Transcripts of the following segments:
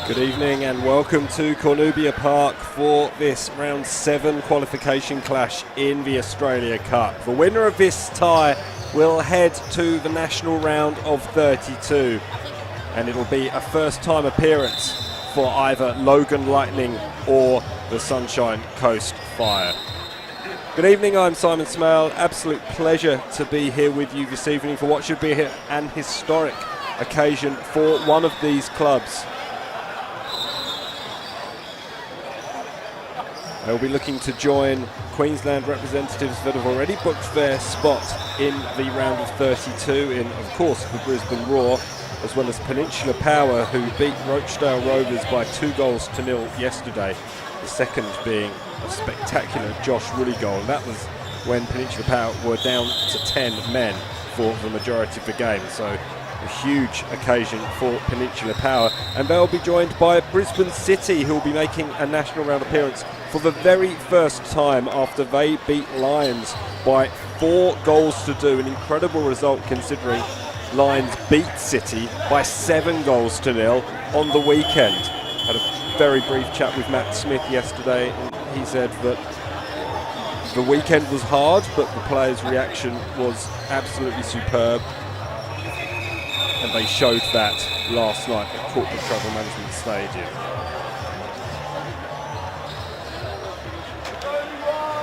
Good evening and welcome to Cornubia Park for this round 7 qualification clash in the Australia Cup. The winner of this tie will head to the national round of 32, and it'll be a first time appearance for either Logan Lightning or the Sunshine Coast Fire. Good evening, I'm Simon Smale. Absolute pleasure to be here with you this evening for what should be an historic occasion for one of these clubs. They'll be looking to join Queensland representatives that have already booked their spot in the round of 32 in, of course, the Brisbane Roar, as well as Peninsula Power, who beat Rochdale Rovers by 2-0 yesterday, the second being a spectacular Josh Woolley goal. And that was when Peninsula Power were down to 10 men for the majority of the game. So a huge occasion for Peninsula Power, and they'll be joined by Brisbane City, who will be making a national round appearance for the very first time after they beat Lions by 4-2, an incredible result considering Lions beat City by 7-0 on the weekend. Had a very brief chat with Matt Smith yesterday, and he said that the weekend was hard, but the players' reaction was absolutely superb. And they showed that last night at Corporate Travel Management Stadium.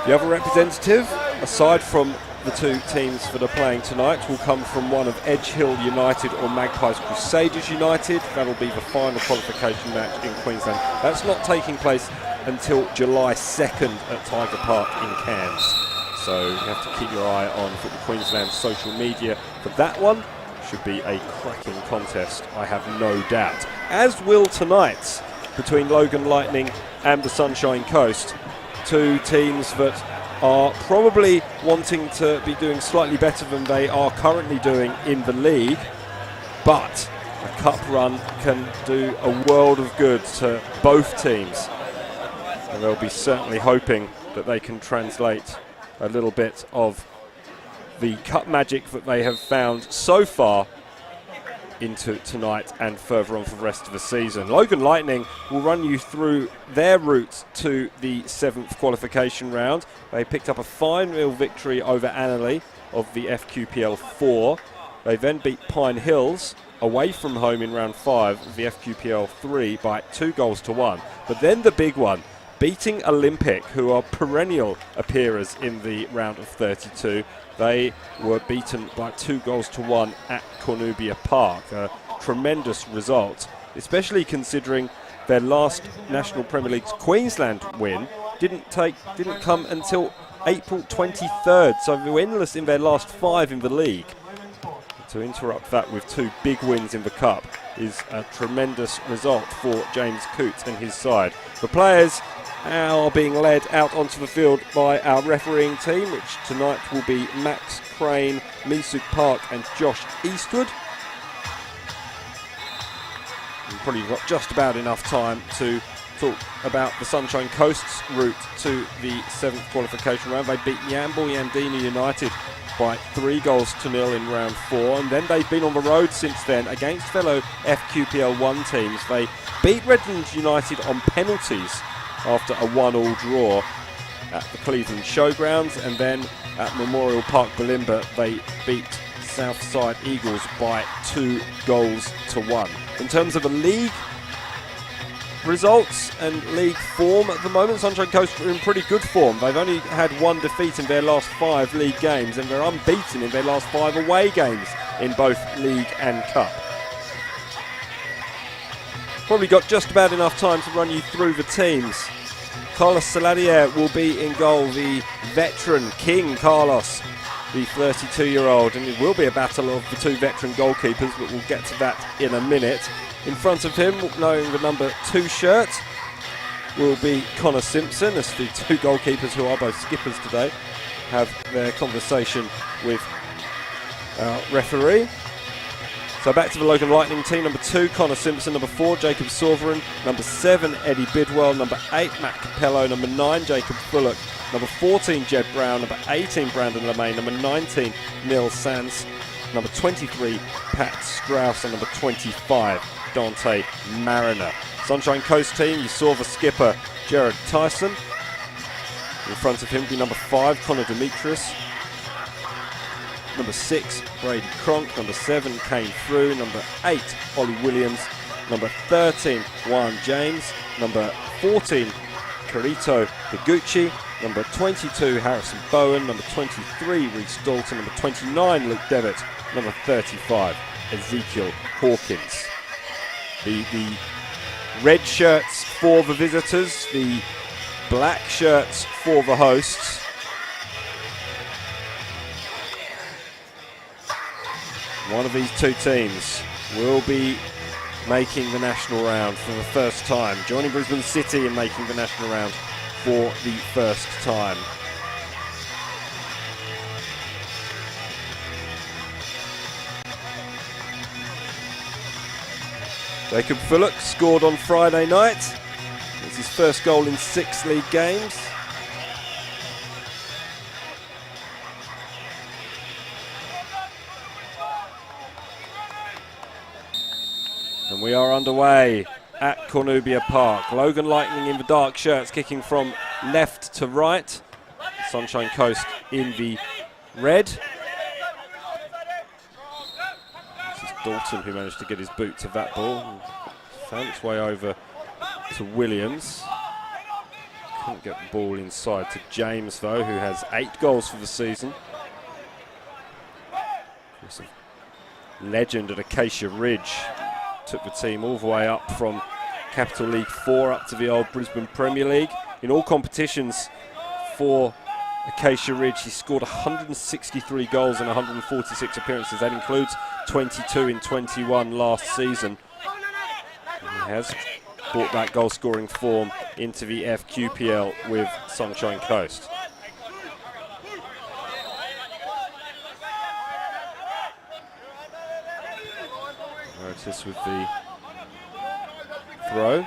The other representative, aside from the two teams that are playing tonight, will come from one of Edge Hill United or Magpies Crusaders United. That'll be the final qualification match in Queensland. That's not taking place until July 2nd at Tiger Park in Cairns. So you have to keep your eye on Football Queensland's social media for that one. Should be a cracking contest, I have no doubt. As will tonight's between Logan Lightning and the Sunshine Coast. Two teams that are probably wanting to be doing slightly better than they are currently doing in the league, but a cup run can do a world of good to both teams, and they'll be certainly hoping that they can translate a little bit of the cup magic that they have found so far into tonight and further on for the rest of the season. Logan Lightning will run you through their route to the 7th qualification round. They picked up a 5-0 victory over Annerley of the FQPL 4. They then beat Pine Hills away from home in round 5 of the FQPL 3 by 2-1. But then the big one, beating Olympic, who are perennial appearers in the round of 32. They were beaten by 2-1 at Cornubia Park. A tremendous result, especially considering their last National Premier League's Queensland win didn't come until April 23rd. So they were winless in their last 5 in the league. To interrupt that with 2 big wins in the Cup is a tremendous result for James Coote and his side. The players are being led out onto the field by our refereeing team, which tonight will be Max Crane, Misuk Park and Josh Eastwood. We've probably got just about enough time to talk about the Sunshine Coast's route to the 7th qualification round. They beat Yamble Yandina United by 3-0 in round 4, and then they've been on the road since then against fellow FQPL 1 teams. They beat Redlands United on penalties after a 1-1 draw at the Cleveland Showgrounds, and then at Memorial Park Bulimba they beat Southside Eagles by 2-1. In terms of the league results and league form at the moment, Sunshine Coast are in pretty good form. They've only had 1 defeat in their last 5 league games, and they're unbeaten in their last 5 away games in both league and cup. Probably got just about enough time to run you through the teams. Carlos Saladier will be in goal, the veteran King Carlos, the 32-year-old, and it will be a battle of the 2 veteran goalkeepers, but we'll get to that in a minute. In front of him, wearing the number 2 shirt, will be Connor Simpson, as the 2 goalkeepers, who are both skippers today, have their conversation with our referee. So back to the Logan Lightning team. Number 2, Connor Simpson. Number 4, Jacob Sorverin. Number 7, Eddie Bidwell. Number 8, Matt Capello. Number 9, Jacob Bullock. Number 14, Jed Brown. Number 18, Brandon LeMay. Number 19, Neil Sands. Number 23, Pat Strauss. And number 25, Dante Mariner. Sunshine Coast team, you saw the skipper, Jared Tyson. In front of him will be number 5, Connor Demetrius. Number 6, Brady Cronk. Number 7, Kane Frew. Number 8, Ollie Williams. Number 13, Juan James. Number 14, Carito Higuchi. Number 22, Harrison Bowen. Number 23, Reece Dalton. Number 29, Luke Devitt. Number 35, Ezekiel Hawkins. The red shirts for the visitors, the black shirts for the hosts. One of these two teams will be making the national round for the first time, joining Brisbane City in making the national round for the first time. Jacob Fullock scored on Friday night. It's his first goal in 6 league games. And we are underway at Cornubia Park. Logan Lightning in the dark shirts, kicking from left to right. Sunshine Coast in the red. This is Dalton who managed to get his boot to that ball. And found its way over to Williams. Couldn't get the ball inside to James though, who has 8 goals for the season. There's a legend at Acacia Ridge. Took the team all the way up from Capital League 4 up to the old Brisbane Premier League. In all competitions for Acacia Ridge, he scored 163 goals in 146 appearances. That includes 22 in 21 last season. And he has brought that goal-scoring form into the FQPL with Sunshine Coast. Notice with the throw.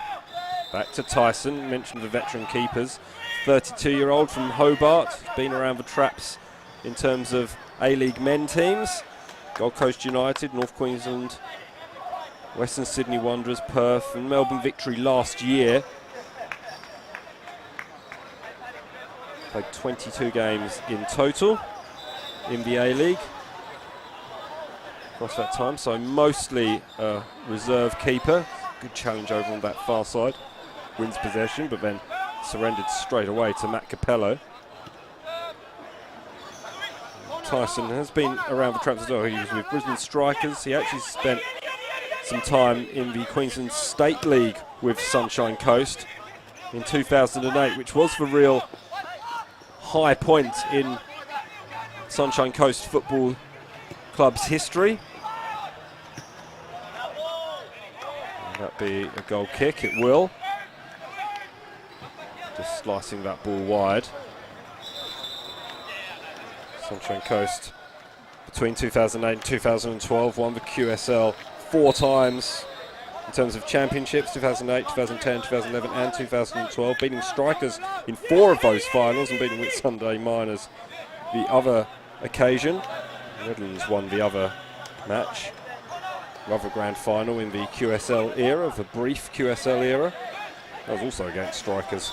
Back to Tyson, mentioned the veteran keepers. 32-year-old from Hobart, been around the traps in terms of A-League men teams. Gold Coast United, North Queensland, Western Sydney Wanderers, Perth and Melbourne Victory last year. Played 22 games in total in the A-League across that time, so mostly a reserve keeper. Good challenge over on that far side. Wins possession, but then surrendered straight away to Matt Capello. Tyson has been around the traps as well. He was with Brisbane Strikers. He actually spent some time in the Queensland State League with Sunshine Coast in 2008, which was the real high point in Sunshine Coast Football Club's history. Will that be a goal kick? It will. Just slicing that ball wide. Sunshine Coast between 2008 and 2012 won the QSL 4 times in terms of championships: 2008, 2010, 2011 and 2012, beating Strikers in 4 of those finals and beating Whitsunday Miners the other occasion. The Netherlands won the other match, the other grand final in the QSL era, the brief QSL era. That was also against Strikers.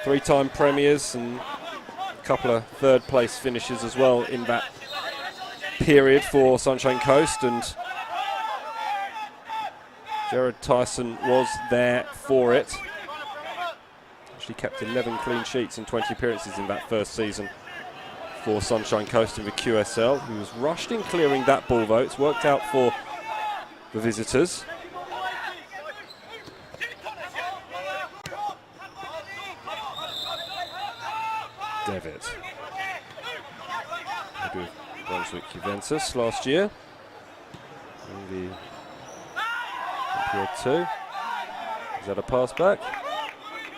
3-time premiers and a couple of third place finishes as well in that period for Sunshine Coast, and Jared Tyson was there for it. Actually kept 11 clean sheets in 20 appearances in that first season for Sunshine Coast in the QSL. He was rushed in clearing that ball though. It's worked out for the visitors. Devitt. He did Brunswick Juventus last year in the Olympiad 2. Is that a pass back?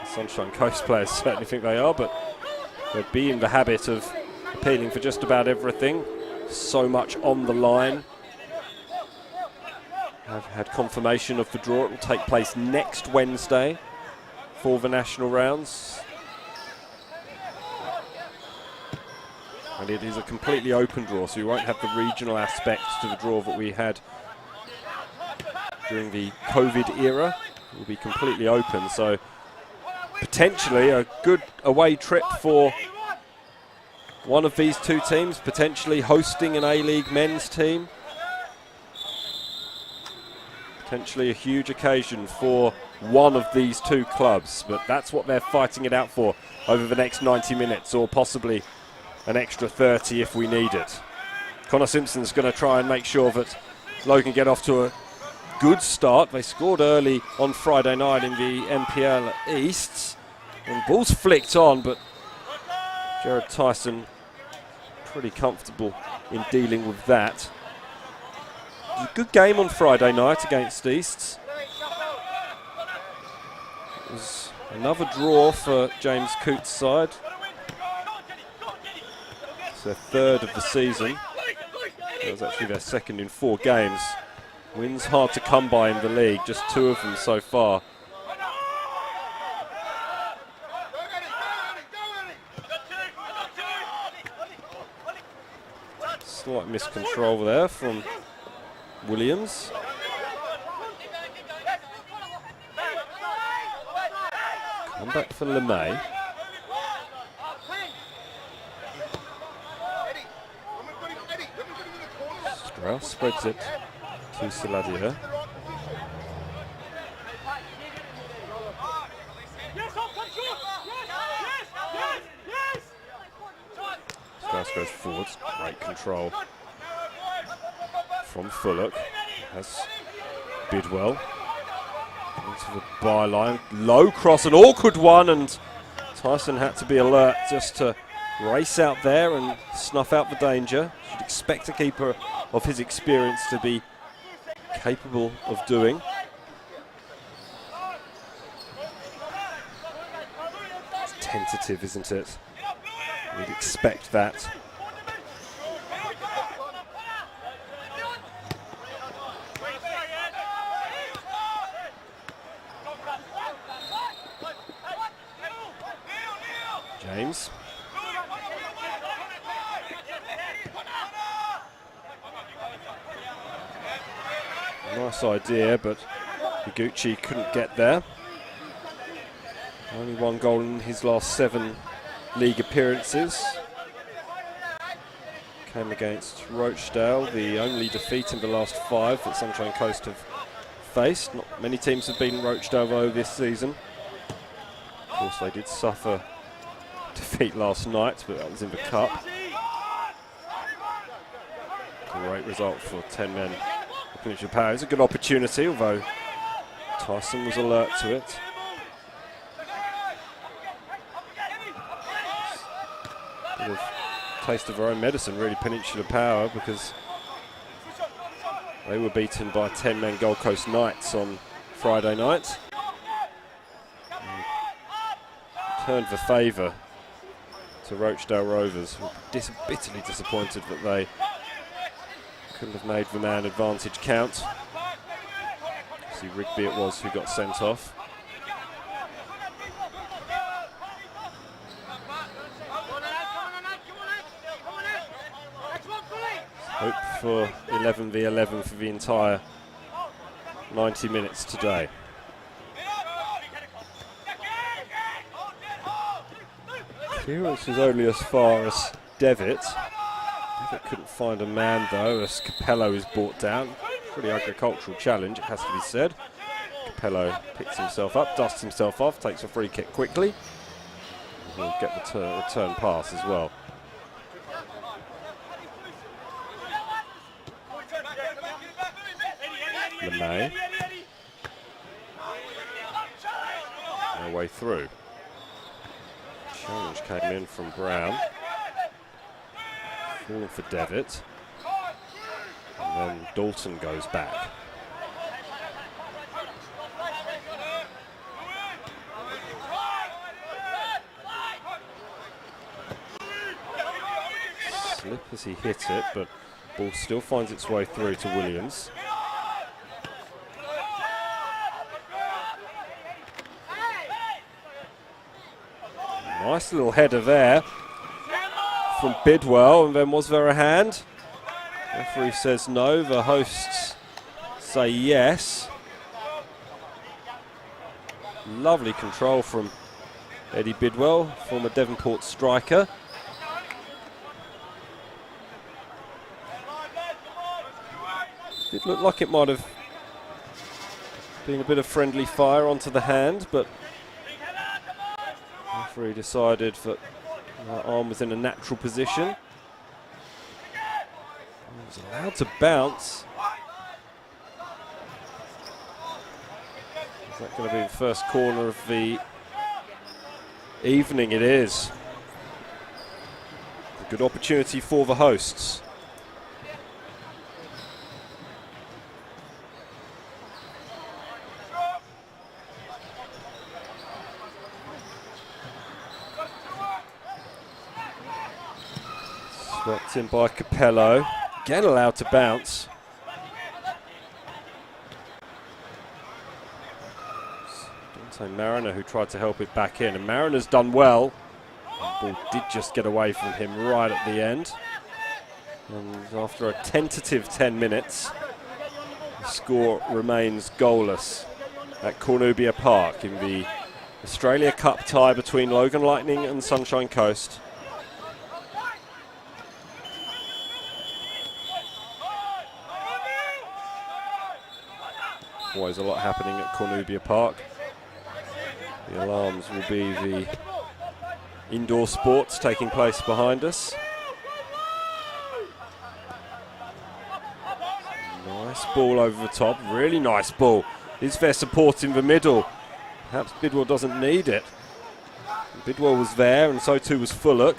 The Sunshine Coast players certainly think they are, but they'd be in the habit of appealing for just about everything. So much on the line. I've had confirmation of the draw. It will take place next Wednesday for the national rounds. And it is a completely open draw, so we won't have the regional aspects to the draw that we had during the COVID era will be completely open. So potentially a good away trip for one of these two teams, potentially hosting an A-League men's team. Potentially a huge occasion for one of these two clubs, but that's what they're fighting it out for over the next 90 minutes, or possibly an extra 30 if we need it. Connor Simpson's going to try and make sure that Logan get off to a good start. They scored early on Friday night in the NPL East, and ball's flicked on, but Jared Tyson pretty comfortable in dealing with that. It was a good game on Friday night against Easts. It was another draw for James Coote's side. It's their third of the season. It was actually their second in 4 games. Wins hard to come by in the league, just 2 of them so far. Slight miscontrol there from Williams. Come back for LeMay. Strauss spreads it to Saladier. Strauss goes forwards. Great control from Fullock. Has Bidwell into the byline. Low cross, an awkward one, and Tyson had to be alert just to race out there and snuff out the danger. Should expect a keeper of his experience to be capable of doing. It's tentative, isn't it? We'd expect that. James. Nice idea, but Higuchi couldn't get there. Only 1 goal in his last 7 league appearances. Came against Rochdale, the only defeat in the last 5 that Sunshine Coast have faced. Not many teams have beaten Rochdale though this season. Of course they did suffer defeat last night, but that was in the cup. Great result for 10 men. Peninsula Power. It's a good opportunity, although Tyson was alert to it. Bit of taste of their own medicine, really, Peninsula Power, because they were beaten by 10 men Gold Coast Knights on Friday night. Turned the favour to Rochdale Rovers. Bitterly disappointed that they couldn't have made the man advantage count. See, Rigby it was who got sent off. Hope for 11v11 for the entire 90 minutes today. Clearance was only as far as Devitt. Devitt couldn't find a man though, as Capello is brought down. Pretty agricultural challenge, it has to be said. Capello picks himself up, dusts himself off, takes a free kick quickly. He'll get the return pass as well. LeMay. Their way through. Challenge came in from Brown. Falling for Devitt. And then Dalton goes back. Slip as he hit it, but ball still finds its way through to Williams. Nice little header there from Bidwell, and then was there a hand? Referee says no, the hosts say yes. Lovely control from Eddie Bidwell, former Devonport striker. It looked like it might have been a bit of friendly fire onto the hand, but the referee decided that that arm was in a natural position. He was allowed to bounce. Is that going to be the first corner of the evening? It is. A good opportunity for the hosts. Swept in by Capello. Again allowed to bounce. Mariner who tried to help it back in, and Mariner's done well. The ball did just get away from him right at the end. And after a tentative 10 minutes, the score remains goalless at Cornubia Park in the Australia Cup tie between Logan Lightning and Sunshine Coast. Always a lot happening at Cornubia Park. The alarms will be the indoor sports taking place behind us. Nice ball over the top, really nice ball. Is there support in the middle? Perhaps Bidwell doesn't need it. Bidwell was there and so too was Fullock.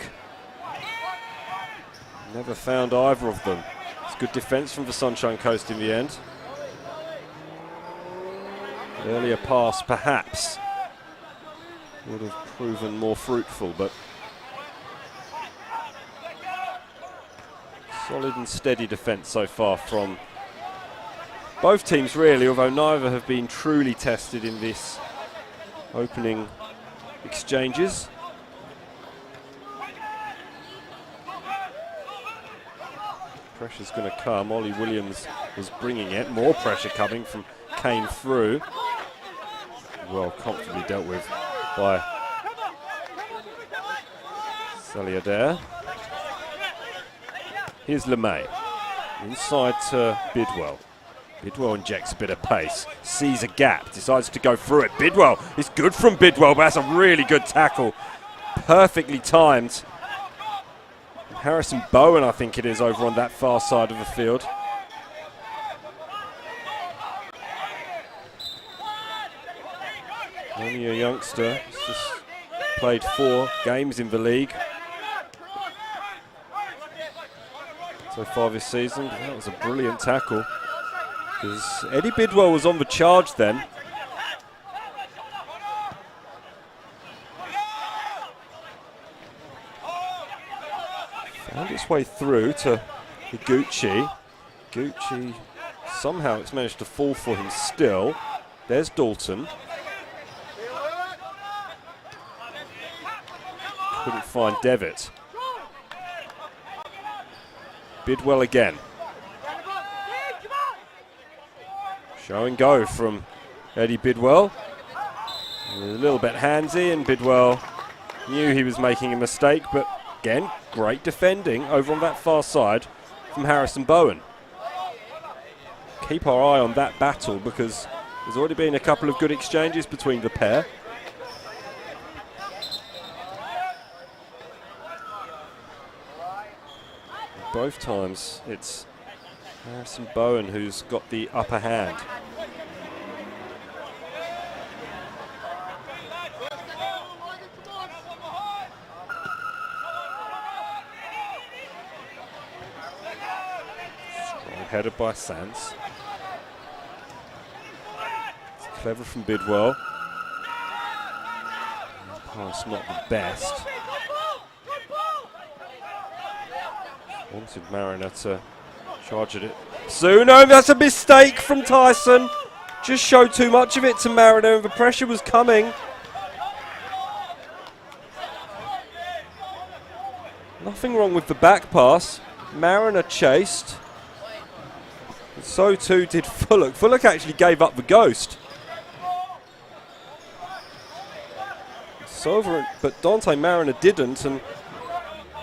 Never found either of them. It's good defence from the Sunshine Coast in the end. Earlier pass perhaps would have proven more fruitful, but solid and steady defence so far from both teams really, although neither have been truly tested in this opening exchanges. Pressure's going to come. Ollie Williams was bringing it. More pressure coming from Kane through. Well, comfortably dealt with by Saliadair. Here's LeMay. Inside to Bidwell. Bidwell injects a bit of pace. Sees a gap. Decides to go through it. Bidwell. It's good from Bidwell, but that's a really good tackle. Perfectly timed. Harrison Bowen, I think it is, over on that far side of the field. Only a youngster. He's just played 4 games in the league so far this season. That was a brilliant tackle, because Eddie Bidwell was on the charge then. Found its way through to Higuchi. Higuchi, somehow it's managed to fall for him still. There's Dalton. Couldn't find Devitt. Bidwell again. Show and go from Eddie Bidwell. A little bit handsy, and Bidwell knew he was making a mistake, but again, great defending over on that far side from Harrison Bowen. Keep our eye on that battle, because there's already been a couple of good exchanges between the pair. Both times it's Harrison Bowen who's got the upper hand. Strong headed by Sands. It's clever from Bidwell. Pass not the best. Wanted Mariner to charge at it soon. Oh, that's a mistake from Tyson. Just showed too much of it to Mariner, and the pressure was coming. Nothing wrong with the back pass. Mariner chased. And so too did Fullock. Fullock actually gave up the ghost. over, but Dante Mariner didn't, and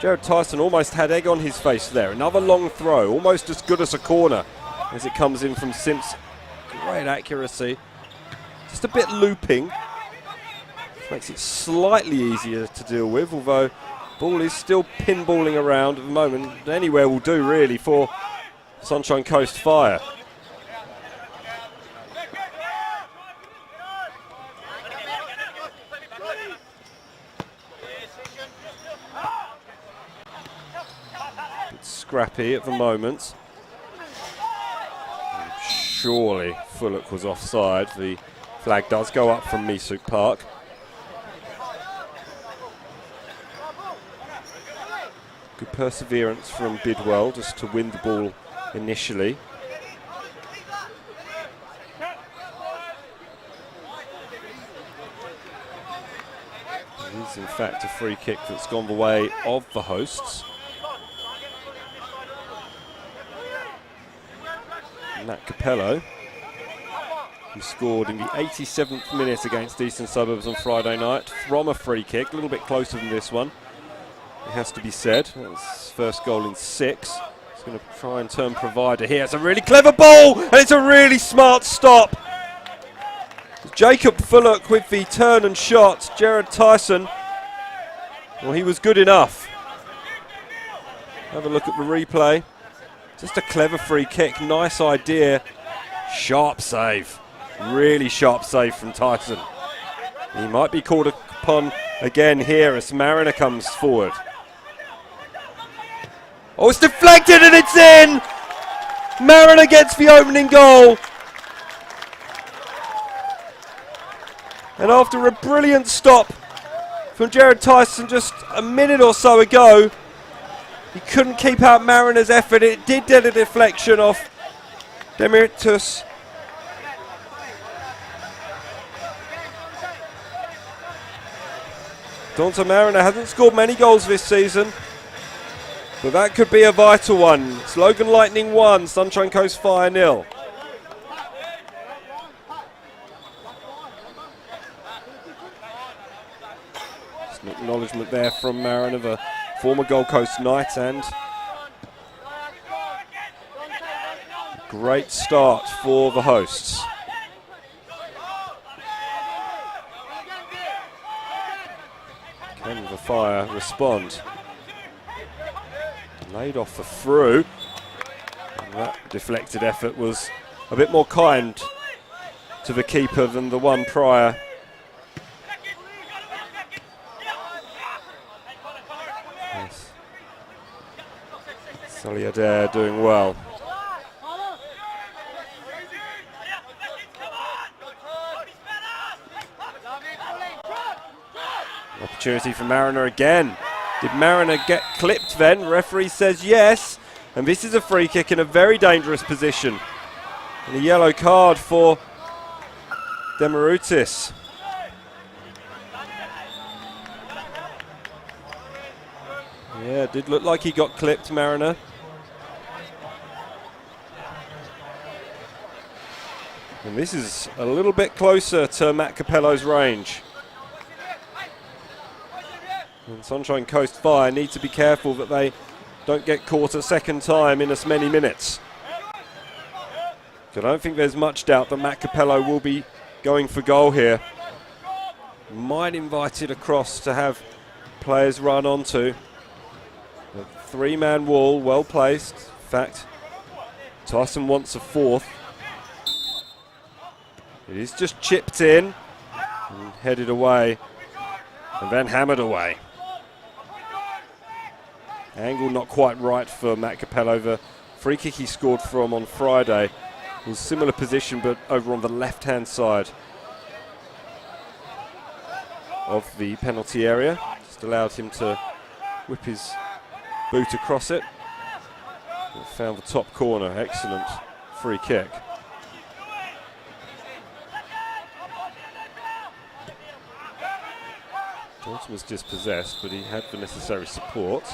Jared Tyson almost had egg on his face there. Another long throw, almost as good as a corner as it comes in from Simpson. Great accuracy. Just a bit looping. Makes it slightly easier to deal with, although ball is still pinballing around at the moment. Anywhere will do, really, for Sunshine Coast Fire. It's scrappy at the moment. And surely Fullock was offside. The flag does go up from Misuk Park. Good perseverance from Bidwell just to win the ball initially. It is in fact a free kick that's gone the way of the hosts. Matt Capello, who scored in the 87th minute against Eastern Suburbs on Friday night from a free kick, a little bit closer than this one. It has to be said. That's his first goal in 6. He's going to try and turn provider here. It's a really clever ball, and it's a really smart stop. Jacob Fullock with the turn and shot. Jared Tyson, well, he was good enough. Have a look at the replay. Just a clever free kick. Nice idea. Sharp save. Really sharp save from Tyson. He might be called upon again here as Mariner comes forward. Oh, it's deflected and it's in! Mariner gets the opening goal. And after a brilliant stop from Jared Tyson just a minute or so ago, he couldn't keep out Mariner's effort. It did get a deflection off Demiritus. Dante Mariner hasn't scored many goals this season, but that could be a vital one. It's Logan Lightning 1, Sunshine Coast Fire 0. Just an acknowledgement there from Mariner, the former Gold Coast Knight, and great start for the hosts. Can the Fire respond? Laid off the through. And that deflected effort was a bit more kind to the keeper than the one prior. Yes. Sully Adair doing well. Opportunity for Mariner again. Did Mariner get clipped then? Referee says yes. And this is a free kick in a very dangerous position. And a yellow card for Demiritus. Yeah, it did look like he got clipped, Mariner. And this is a little bit closer to Matt Capello's range. And Sunshine Coast Fire need to be careful that they don't get caught a second time in as many minutes. I don't think there's much doubt that Matt Capello will be going for goal here. Might invite it across to have players run onto. A three-man wall, well placed. In fact, Tyson wants a fourth. It is just chipped in and headed away and then hammered away. Angle not quite right for Matt Capello. The free kick he scored from on Friday was similar position, but over on the left-hand side of the penalty area. Just allowed him to whip his boot across it. And found the top corner. Excellent free kick. Johnson was dispossessed, but he had the necessary support.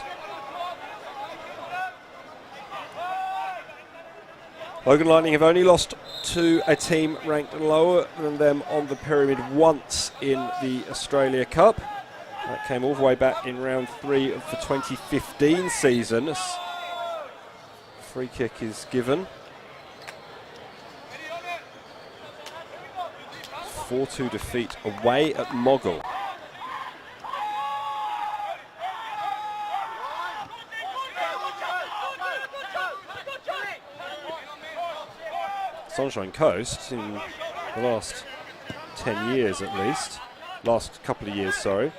Logan Lightning have only lost to a team ranked lower than them on the pyramid once in the Australia Cup. That came all the way back in round 3 of the 2015 season. A free kick is given. 4-2 defeat away at Moggle. Sunshine Coast, in the last 10 years at least, last couple of years, sorry.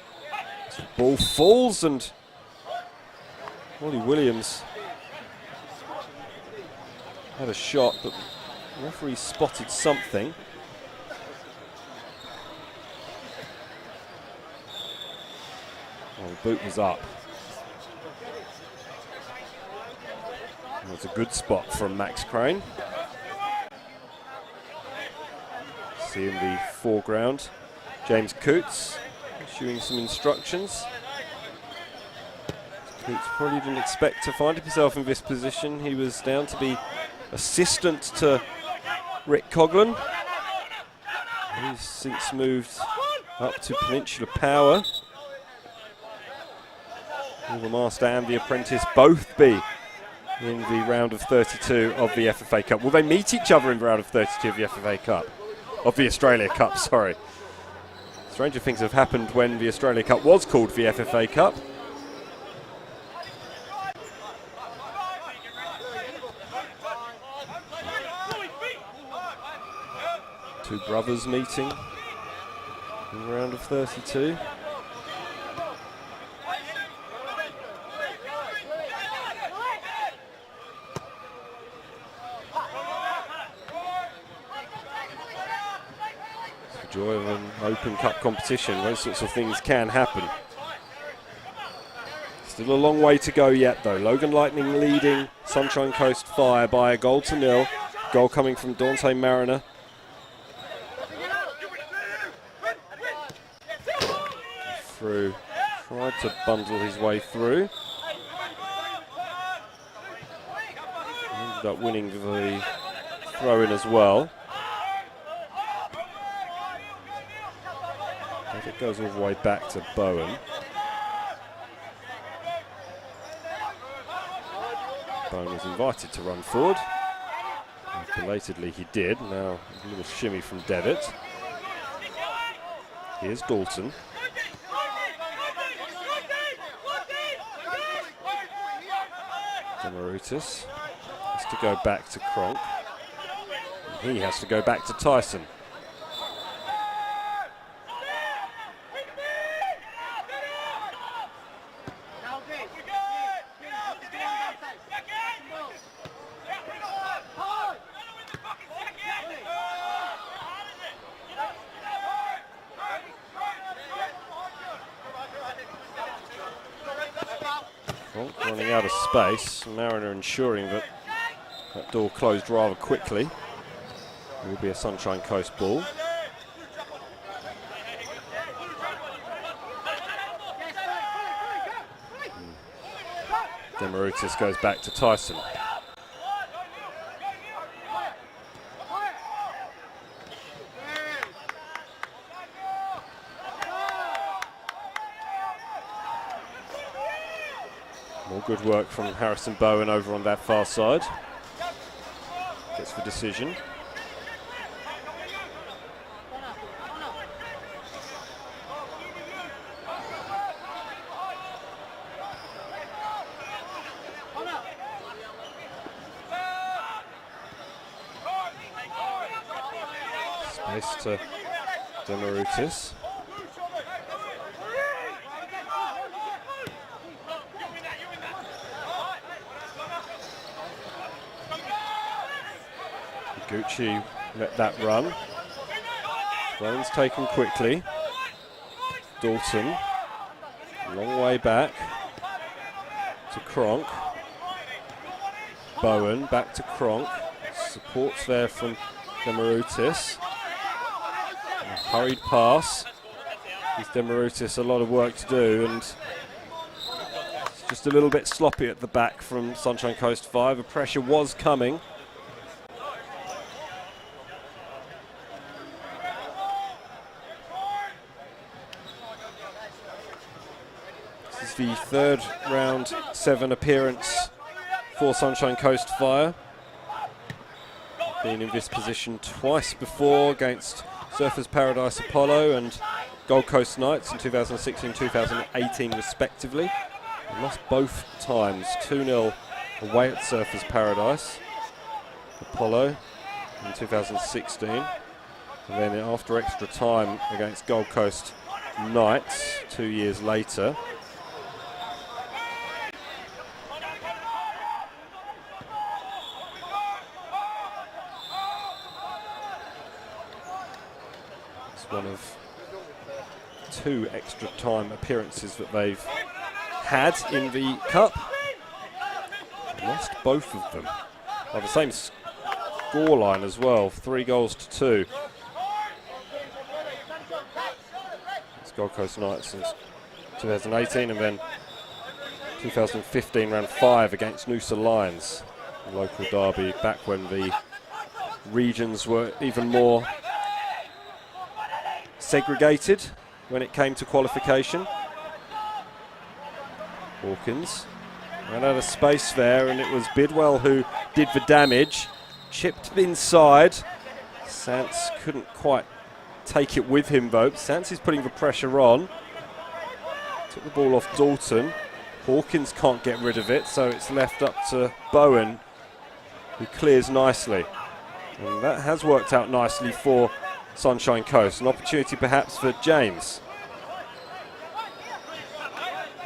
The ball falls and Wally Williams had a shot, but the referee spotted something. Well, the boot was up. It was a good spot from Max Crane. See in the foreground, James Coots issuing some instructions. Coots probably didn't expect to find himself in this position. He was down to be assistant to Rick Coughlin. He's since moved up to Peninsula Power. Will the master and the apprentice both be in the round of 32 of the FFA Cup? Will they meet each other in the round of 32 of the FFA Cup? Of the Australia Cup, sorry. Stranger things have happened when the Australia Cup was called the FFA Cup. Two brothers meeting in the round of 32. Joy of an open cup competition, those sorts of things can happen. Still a long way to go yet though. Logan Lightning leading Sunshine Coast Fire by a 1-0. Goal coming from Dante Mariner. Through, tried to bundle his way through. Ended up winning the throw-in as well. It goes all the way back to Bowen. Bowen was invited to run forward. And belatedly he did. Now a little shimmy from Devitt. Here's Dalton. Demarutis has to go back to Cronk. And he has to go back to Tyson. Running out of space, Mariner ensuring that that door closed rather quickly. It will be a Sunshine Coast ball. Demarutis goes back to Tyson. More good work from Harrison Bowen over on that far side. Gets the decision. Space to Demarutis. Gucci let that run. Runs taken quickly. Dalton, long way back to Cronk. Bowen back to Cronk. Supports there from Demarutis. Hurried pass. Gives Demarutis a lot of work to do, and it's just a little bit sloppy at the back from Sunshine Coast 5. The pressure was coming. This is the third round 7 appearance for Sunshine Coast Fire. Been in this position twice before against Surfers Paradise Apollo and Gold Coast Knights in 2016 and 2018 respectively. They lost both times, 2-0 away at Surfers Paradise Apollo in 2016. And then after extra time against Gold Coast Knights 2 years later. It's one of 2 extra time appearances that they've had in the Cup. Lost both of them. By the same scoreline as well, 3-2. It's Gold Coast Knights since 2018, and then 2015 round 5 against Noosa Lions, a local derby back when the regions were even more segregated when it came to qualification. Hawkins ran out of space there, and it was Bidwell who did the damage. Chipped inside. Sants couldn't quite take it with him though. Sants is putting the pressure on. Took the ball off Dalton. Hawkins can't get rid of it, so it's left up to Bowen, who clears nicely. And that has worked out nicely for Sunshine Coast. An opportunity perhaps for James.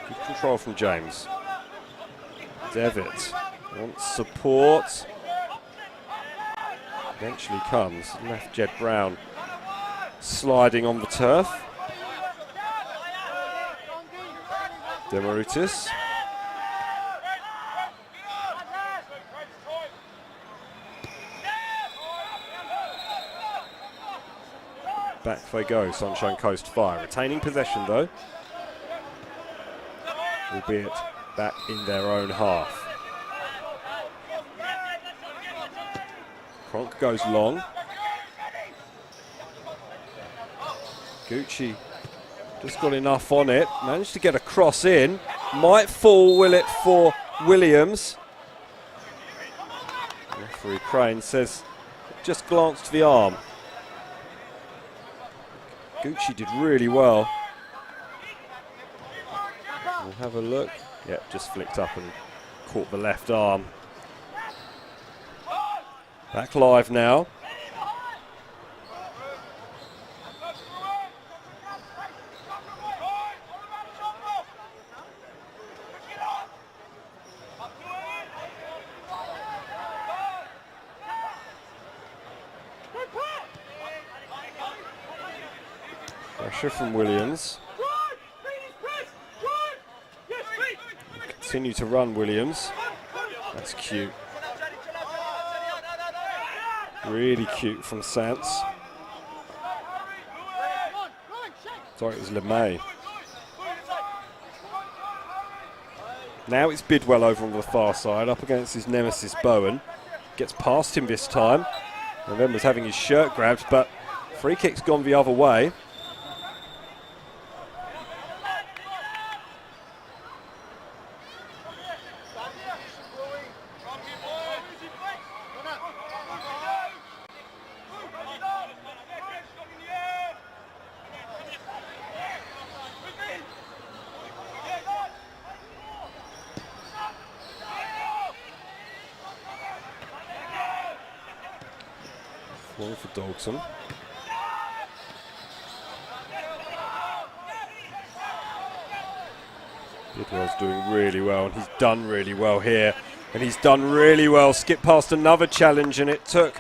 Good control from James. Devitt wants support. Eventually comes. Left Jed Brown sliding on the turf. Demaritis. Back they go, Sunshine Coast Fire. Retaining possession though, albeit back in their own half. Cronk goes long. Gucci just got enough on it. Managed to get a cross in. Might fall, will it, for Williams? Referee Crane says just glanced the arm. Gucci did really well. We'll have a look. Yep, just flicked up and caught the left arm. Back live now. Pressure from Williams. Continue to run Williams. That's cute. Really cute from Sants. Sorry, it was LeMay. Now it's Bidwell over on the far side, up against his nemesis Bowen. Gets past him this time, and then was having his shirt grabbed, but free kick's gone the other way. One for Dalton. Bidwell's doing really well, and he's done really well here. And he's done really well. Skipped past another challenge, and it took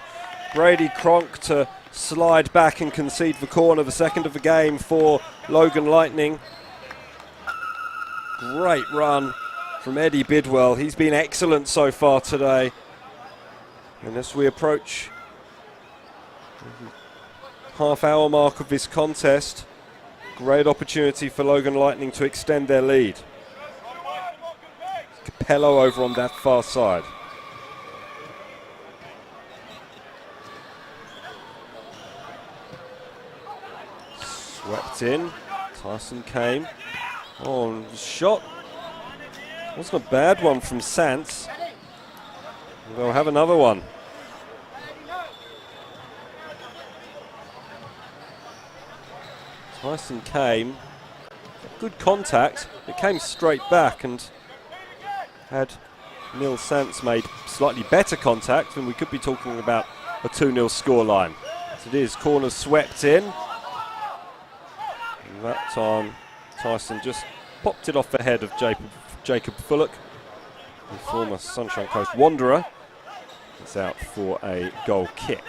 Brady Cronk to slide back and concede the corner, the second of the game for Logan Lightning. Great run from Eddie Bidwell. He's been excellent so far today. And as we approach half-hour mark of this contest, great opportunity for Logan Lightning to extend their lead. Capello over on that far side. Swept in. Tyson came. Oh, shot. Wasn't a bad one from Sants. They'll have another one. Tyson came. Good contact. It came straight back, and had Neil Sants made slightly better contact, then we could be talking about a 2-0 scoreline. As it is, corner swept in. And that time, Tyson just popped it off the head of Jacob Fullock, the former Sunshine Coast Wanderer. It's out for a goal kick.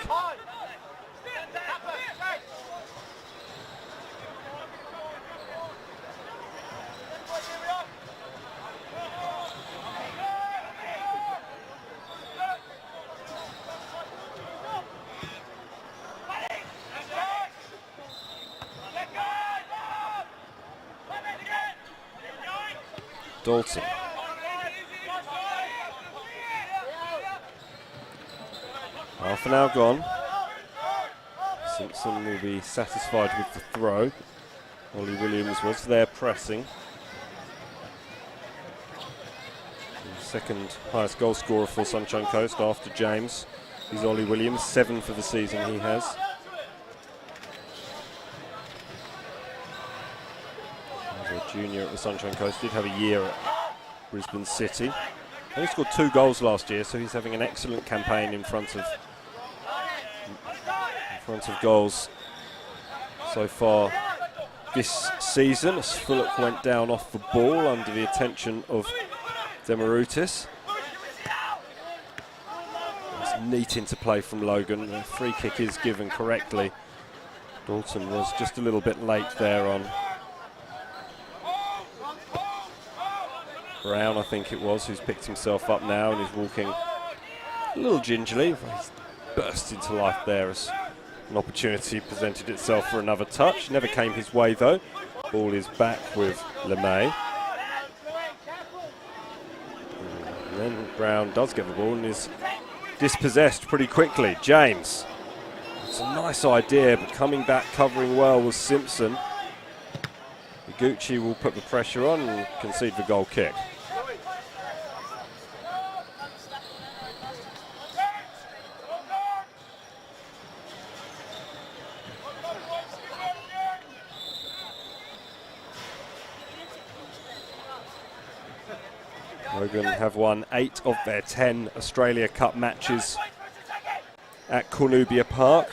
Dalton. Half an hour gone. Simpson will be satisfied with the throw. Ollie Williams was there pressing. The second highest goal scorer for Sunshine Coast after James is Ollie Williams, 7 for the season he has. Junior at the Sunshine Coast, did have a year at Brisbane City. He scored 2 goals last year, so he's having an excellent campaign in front of goals so far this season. As Fullock went down off the ball under the attention of Demarutis. It's neat interplay from Logan. The free kick is given correctly. Dalton was just a little bit late there on Brown, I think it was, who's picked himself up now and is walking a little gingerly. He's burst into life there as an opportunity presented itself for another touch. Never came his way though. Ball is back with LeMay. And then Brown does get the ball and is dispossessed pretty quickly. James. It's a nice idea, but coming back, covering well was Simpson. Iguchi will put the pressure on and concede the goal kick. Logan have won 8 of their 10 Australia Cup matches at Cornubia Park.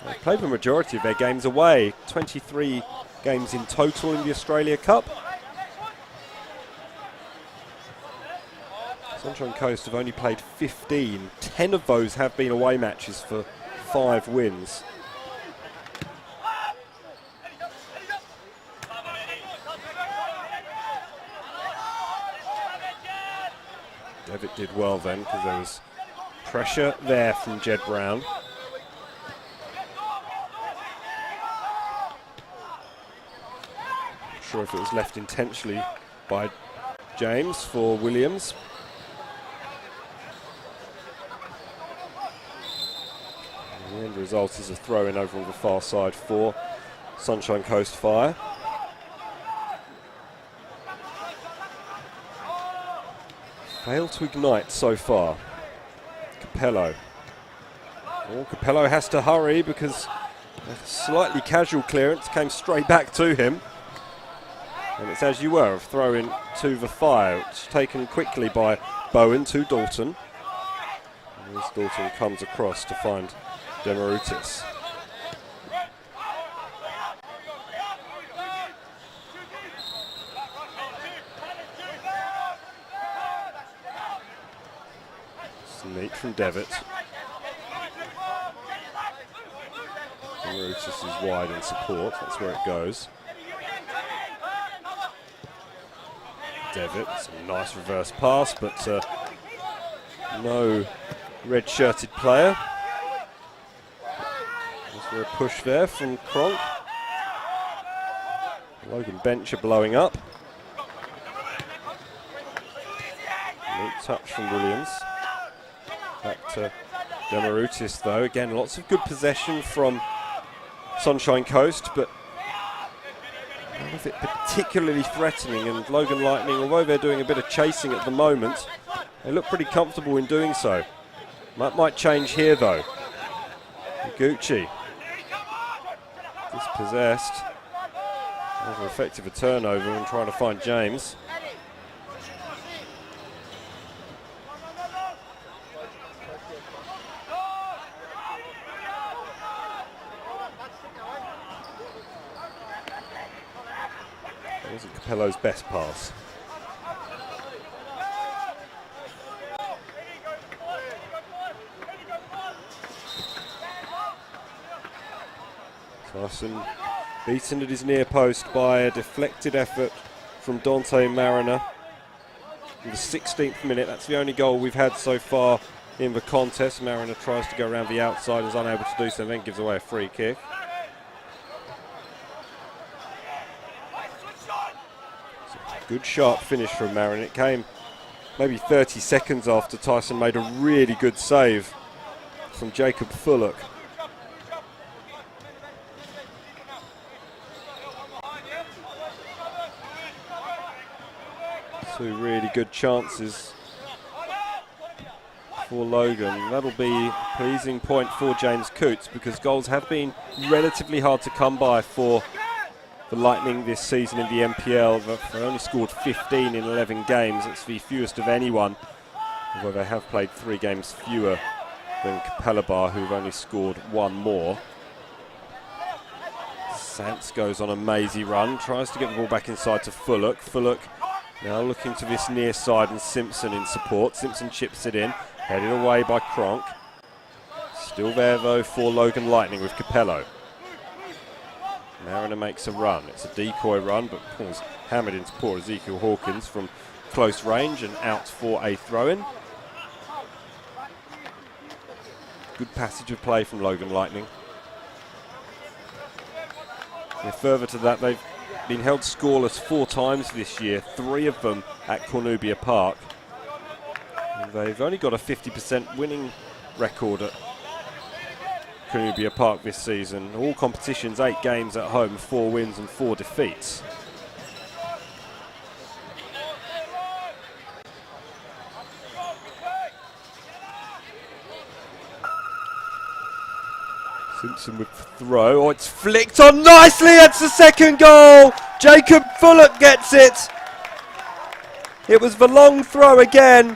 They played the majority of their games away, 23 games in total in the Australia Cup. Sunshine Coast have only played 15. 10 of those have been away matches for 5 wins. Devitt did well then because there was pressure there from Jed Brown. Not sure if it was left intentionally by James for Williams. And the end result is a throw in over on the far side for Sunshine Coast Fire. Failed to ignite so far. Capello. Oh, Capello has to hurry because a slightly casual clearance came straight back to him. And it's as you were, a throw in to the Fire. It's taken quickly by Bowen to Dalton. And as Dalton comes across to find Demarutis. Neat from Devitt. Demarutis is wide in support, that's where it goes. Devitt, it's a nice reverse pass, but no red-shirted player. Was there a push there from Cronk? Logan bench are blowing up. Neat touch from Williams. Back to Demarutis though. Again, lots of good possession from Sunshine Coast, but None of it particularly threatening, and Logan Lightning, although they're doing a bit of chasing at the moment, they look pretty comfortable in doing so. That might change here though. Gucci, dispossessed. Rather effective a turnover and trying to find James. That wasn't Capello's best pass. Tyson beaten at his near post by a deflected effort from Dante Mariner. In the 16th minute, that's the only goal we've had so far in the contest. Mariner tries to go around the outside, is unable to do so, then gives away a free kick. Good sharp finish from Mariner. It came maybe 30 seconds after Tyson made a really good save from Jacob Fullock. Two really good chances for Logan. That'll be a pleasing point for James Coates, because goals have been relatively hard to come by for the Lightning this season in the NPL. They've only scored 15 in 11 games. It's the fewest of anyone, although they have played 3 games fewer than Capella, who've only scored 1 more. Sants goes on a mazy run, tries to get the ball back inside to Fullock. Fullock now looking to this near side, and Simpson in support. Simpson chips it in, headed away by Cronk. Still there though for Logan Lightning with Capello. Mariner makes a run. It's a decoy run, but pulls hammered into poor Ezekiel Hawkins from close range and out for a throw-in. Good passage of play from Logan Lightning. And further to that, they've been held scoreless 4 times this year, 3 of them at Cornubia Park. And they've only got a 50% winning record at Cornubia Park this season. All competitions, 8 games at home, 4 wins and 4 defeats. Simpson with the throw. Oh, it's flicked on nicely. It's the second goal. Jacob Fullock gets it. It was the long throw again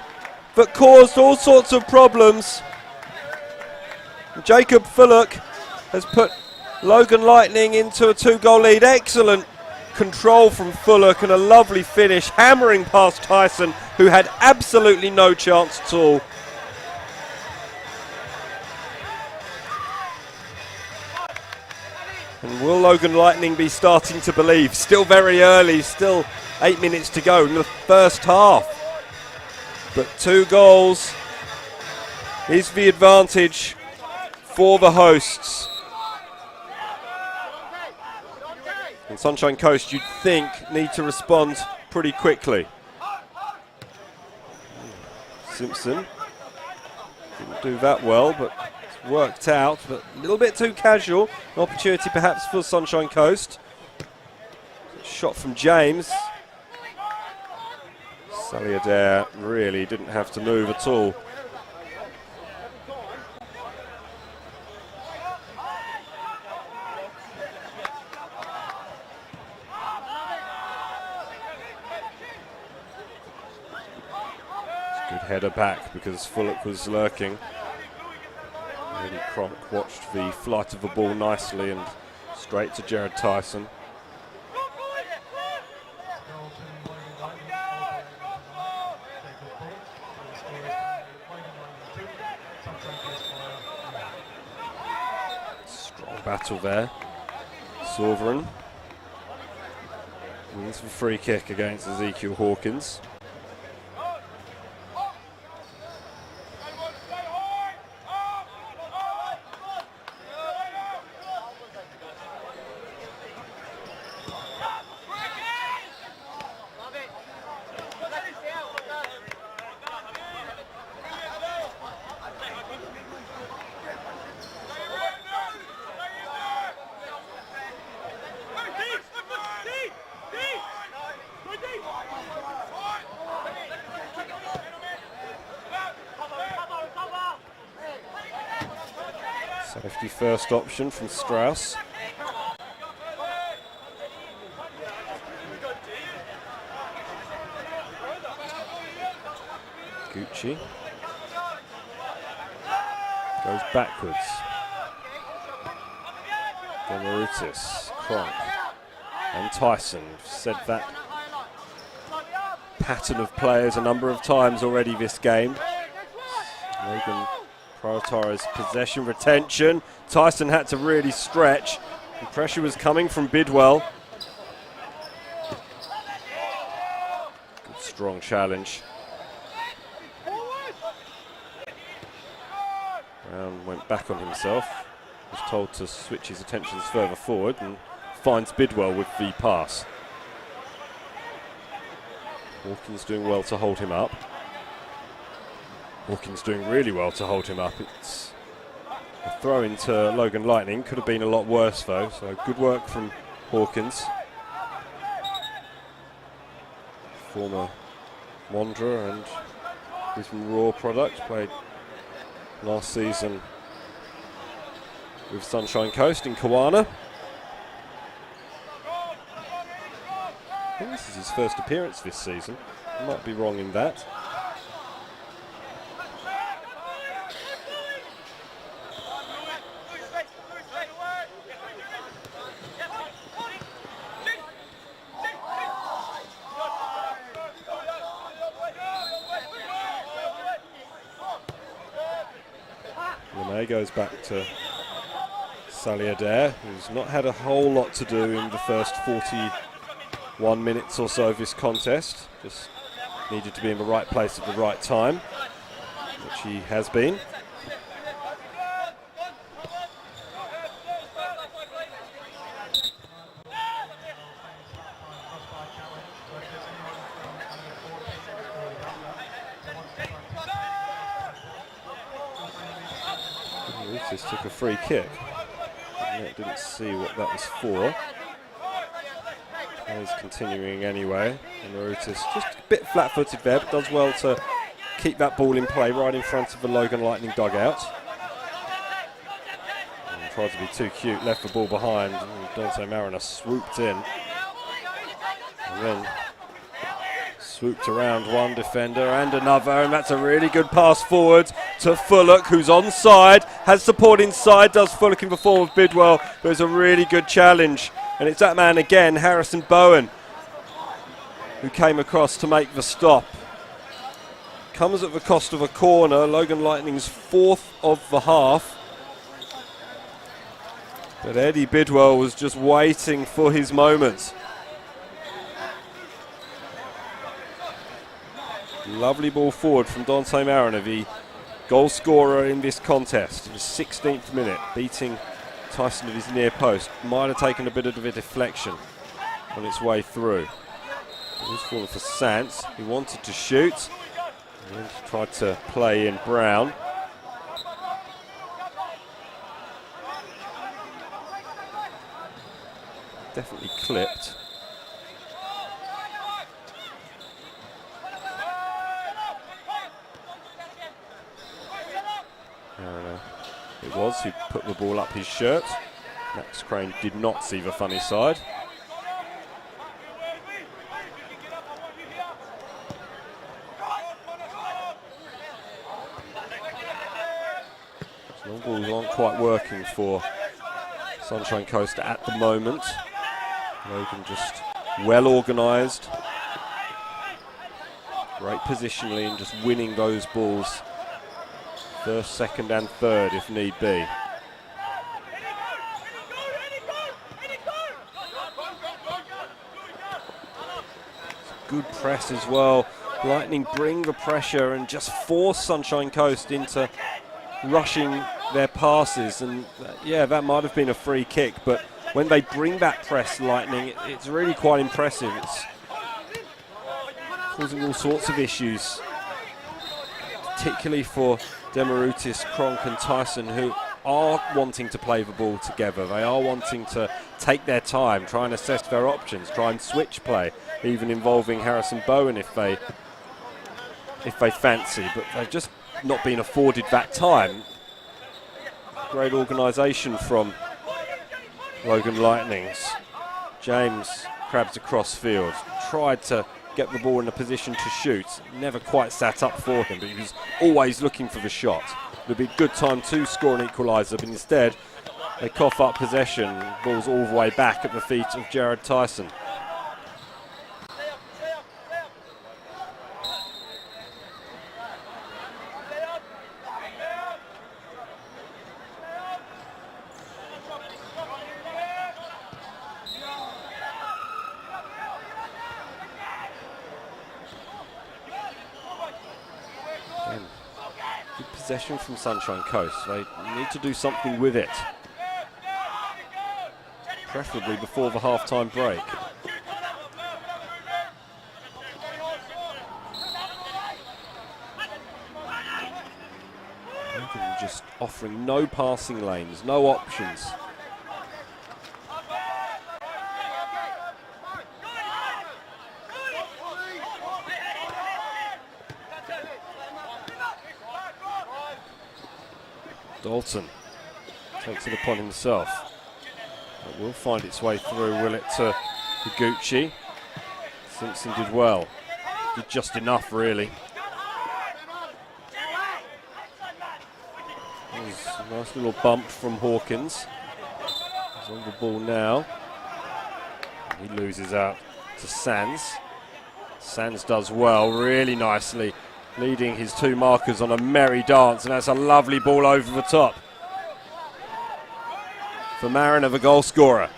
that caused all sorts of problems. Jacob Fullock has put Logan Lightning into a 2-goal lead. Excellent control from Fullock and a lovely finish, hammering past Tyson, who had absolutely no chance at all. And will Logan Lightning be starting to believe? Still very early, still 8 minutes to go in the first half. But 2 goals is the advantage for the hosts. And Sunshine Coast, you'd think, need to respond pretty quickly. Simpson didn't do that well, but worked out, but a little bit too casual. An opportunity perhaps for Sunshine Coast. Shot from James. Saliadair really didn't have to move at all. Good header back because Fullock was lurking. Really Cronk watched the flight of the ball nicely and straight to Jared Tyson. Strong battle there. Sovereign wins the free kick against Ezekiel Hawkins. Safety first option from Strauss. Gucci goes backwards. Demarutis, Kronk, and Tyson. Said that pattern of players a number of times already this game. Logan prioritised possession retention. Tyson had to really stretch. The pressure was coming from Bidwell. Good strong challenge. Brown went back on himself. Was told to switch his attentions further forward and finds Bidwell with the pass. Hawkins doing well to hold him up. Hawkins doing really well to hold him up. It's a throw into Logan Lightning. Could have been a lot worse though, so good work from Hawkins. Former Wanderer and Brisbane Raw product, played last season with Sunshine Coast in Kawana. I think this is his first appearance this season. I might be wrong in that. Lemay goes back to Saliadair, who's not had a whole lot to do in the first 41 minutes or so of this contest. Just needed to be in the right place at the right time, which he has been. This took a free kick. Didn't see what that was for. He's continuing anyway. And Marutis just a bit flat-footed there, but does well to keep that ball in play right in front of the Logan Lightning dugout. And tried to be too cute, left the ball behind. And Dante Mariner swooped in. And then swooped around one defender and another, and that's a really good pass forward to Fullock, who's onside, has support inside, does Fullock in the form of Bidwell, but it's a really good challenge. And it's that man again, Harrison Bowen, who came across to make the stop. Comes at the cost of a corner. Logan Lightning's fourth of the half. But Eddie Bidwell was just waiting for his moment. Lovely ball forward from Dante Mariner, the goal scorer in this contest. In the 16th minute, beating Tyson at his near post. Might have taken a bit of a deflection on its way through. It was falling for Sants. He wanted to shoot. And tried to play in Brown. Definitely clipped. It was who put the ball up his shirt. Max Crane did not see the funny side. Long balls aren't quite working for Sunshine Coast at the moment. Logan just well organised. Great positionally and just winning those balls. First, second and third if need be. Good press as well. Lightning bring the pressure and just force Sunshine Coast into rushing their passes. And yeah, that might have been a free kick, but when they bring that press, Lightning, it's really quite impressive. It's causing all sorts of issues, particularly for Demarutis, Kronk and Tyson, who are wanting to play the ball together. They are wanting to take their time, try and assess their options, try and switch play, even involving Harrison Bowen if they fancy, but they've just not been afforded that time. Great organisation from Logan Lightnings. James crabs across field, tried to get the ball in a position to shoot, never quite sat up for him, but he was always looking for the shot. It would be a good time to score an equaliser, but instead they cough up possession. Ball's all the way back at the feet of Jared Tyson. Again, good possession from Sunshine Coast. They need to do something with it, preferably before the half-time break. Logan just offering no passing lanes, no options. Dalton takes it upon himself. It will find its way through, will it, to Higuchi. Simpson did well. Did just enough, really. There's a nice little bump from Hawkins. He's on the ball now. He loses out to Sands. Sands does well, really nicely, leading his two markers on a merry dance, and that's a lovely ball over the top for Mariner, the goal scorer.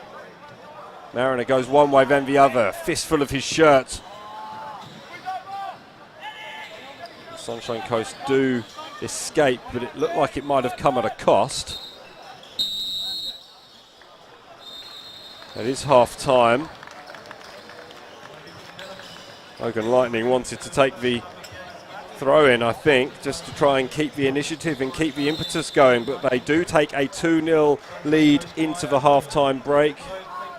Mariner goes one way then the other, fistful of his shirt. Sunshine Coast do escape, but it looked like it might have come at a cost. It is half time. Logan Lightning wanted to take the throw in, I think, just to try and keep the initiative and keep the impetus going, but they do take a 2-0 lead into the half-time break.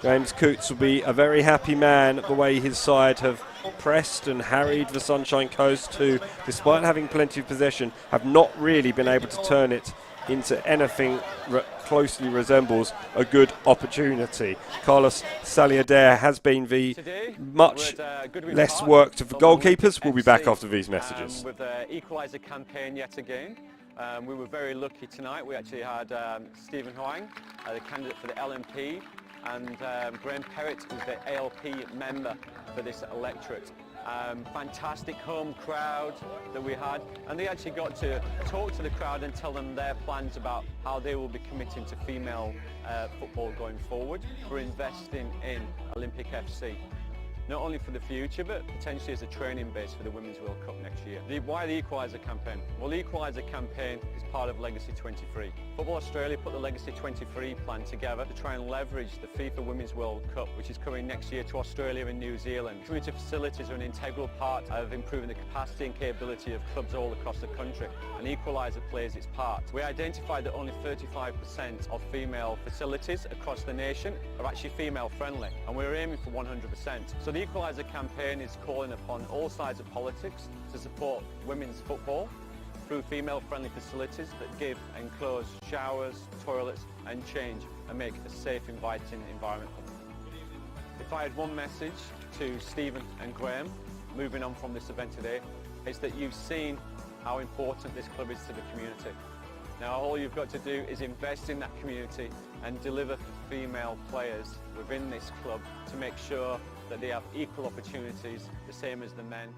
James Coots will be a very happy man at the way his side have pressed and harried the Sunshine Coast, who, despite having plenty of possession, have not really been able to turn it into anything closely resembles a good opportunity. Carlos Saliader has been the much less worked of the goalkeepers. We'll be back after these messages. With the equaliser campaign yet again. We were very lucky tonight. We actually had Stephen Huang, the candidate for the LMP, and Graham Perrott, who's the ALP member for this electorate. Fantastic home crowd that we had, and they actually got to talk to the crowd and tell them their plans about how they will be committing to female football going forward. We're investing in Olympic FC, not only for the future, but potentially as a training base for the Women's World Cup next year. Why the equaliser campaign? Well, the equaliser campaign is part of Legacy 23. Football Australia put the Legacy 23 plan together to try and leverage the FIFA Women's World Cup, which is coming next year to Australia and New Zealand. Community facilities are an integral part of improving the capacity and capability of clubs all across the country, and the equaliser plays its part. We identified that only 35% of female facilities across the nation are actually female friendly, and we're aiming for 100%. So the equaliser campaign is calling upon all sides of politics to support women's football through female-friendly facilities that give enclosed showers, toilets and change, and make a safe, inviting environment. If I had one message to Stephen and Graham, moving on from this event today, is that you've seen how important this club is to the community. Now all you've got to do is invest in that community and deliver female players within this club to make sure that they have equal opportunities, the same as the men.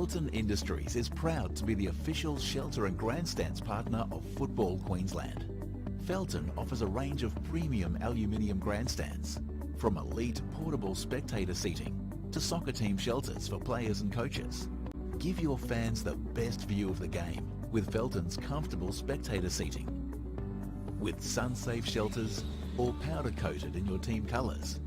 Felton Industries is proud to be the official shelter and grandstands partner of Football Queensland. Felton offers a range of premium aluminium grandstands, from elite portable spectator seating to soccer team shelters for players and coaches. Give your fans the best view of the game with Felton's comfortable spectator seating. With sun-safe shelters or powder-coated in your team colours.